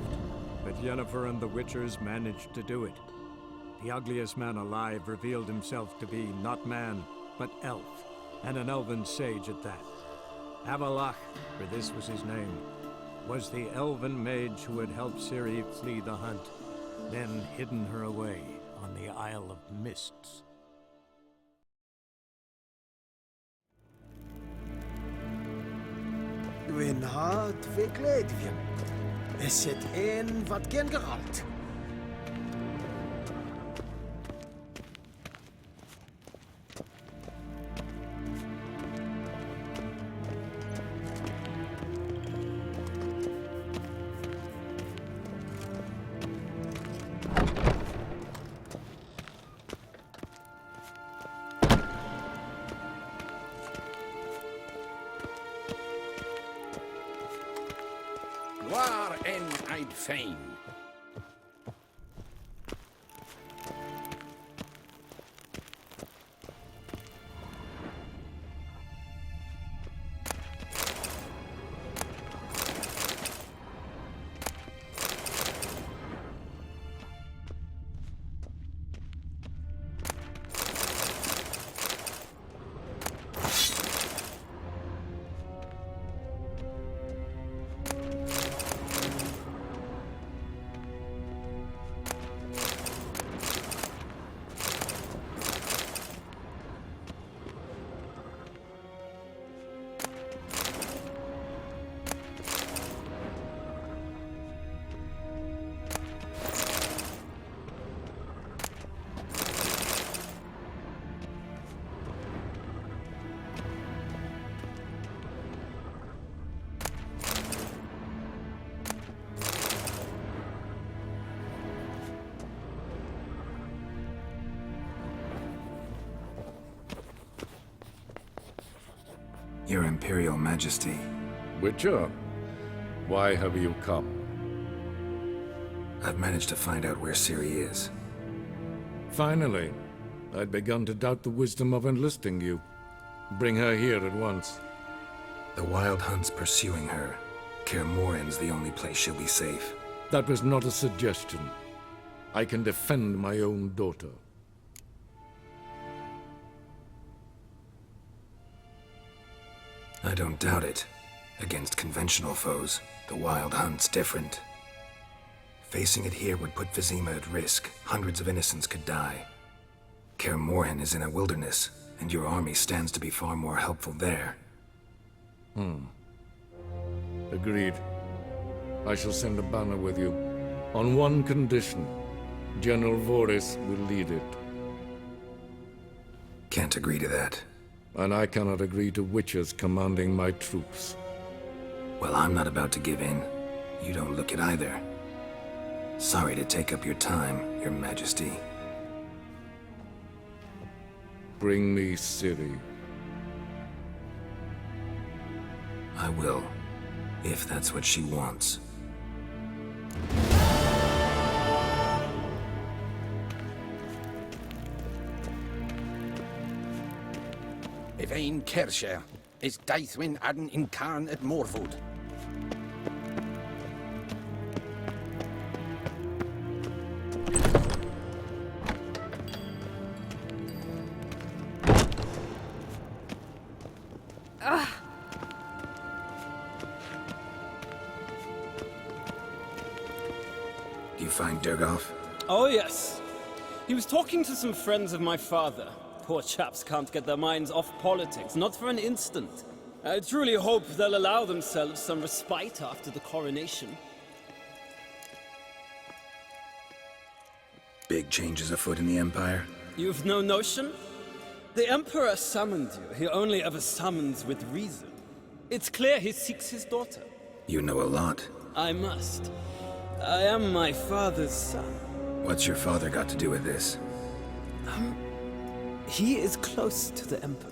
but Yennefer and the Witchers managed to do it. The ugliest man alive revealed himself to be not man, but elf, and an elven sage at that. Avalach, for this was his name, was the elven mage who had helped Ciri flee the hunt, then hidden her away on the Isle of Mists.
Win hard verkleedje. Er zit in wat gen gerald.
Waar en uit fijn.
Your Imperial Majesty.
Witcher, why have you come?
I've managed to find out where Ciri is.
Finally. I'd begun to doubt the wisdom of enlisting you. Bring her here at once.
The Wild Hunt's pursuing her. Kaer Morhen's the only place she'll be safe.
That was not a suggestion. I can defend my own daughter.
I don't doubt it. Against conventional foes, the Wild Hunt's different. Facing it here would put Vizima at risk. Hundreds of innocents could die. Kaer Morhen is in a wilderness, and your army stands to be far more helpful there.
Agreed. I shall send a banner with you. On one condition. General Voris will lead it.
Can't agree to that.
And I cannot agree to witches commanding my troops.
Well, I'm not about to give in. You don't look it either. Sorry to take up your time, Your Majesty.
Bring me Ciri.
I will, if that's what she wants.
Evain Kersher is Daithwin Adden in Karn at Morvood.
Do you find Durgoff?
Oh, yes. He was talking to some friends of my father. Poor chaps can't get their minds off politics, not for an instant. I truly hope they'll allow themselves some respite after the coronation.
Big changes afoot in the Empire?
You've no notion? The Emperor summoned you. He only ever summons with reason. It's clear he seeks his daughter.
You know a lot.
I must. I am my father's son.
What's your father got to do with this?
He is close to the Emperor.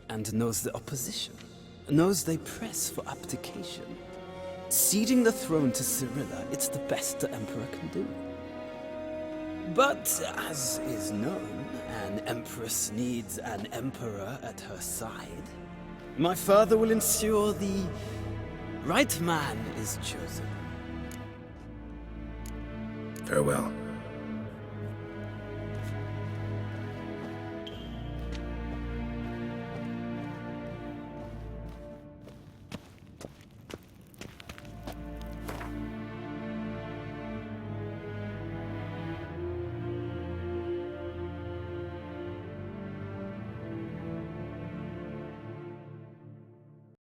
And knows the opposition. Knows they press for abdication. Ceding the throne to Cyrilla, it's the best the Emperor can do. But, as is known, an Empress needs an Emperor at her side. My father will ensure the right man is chosen.
Farewell.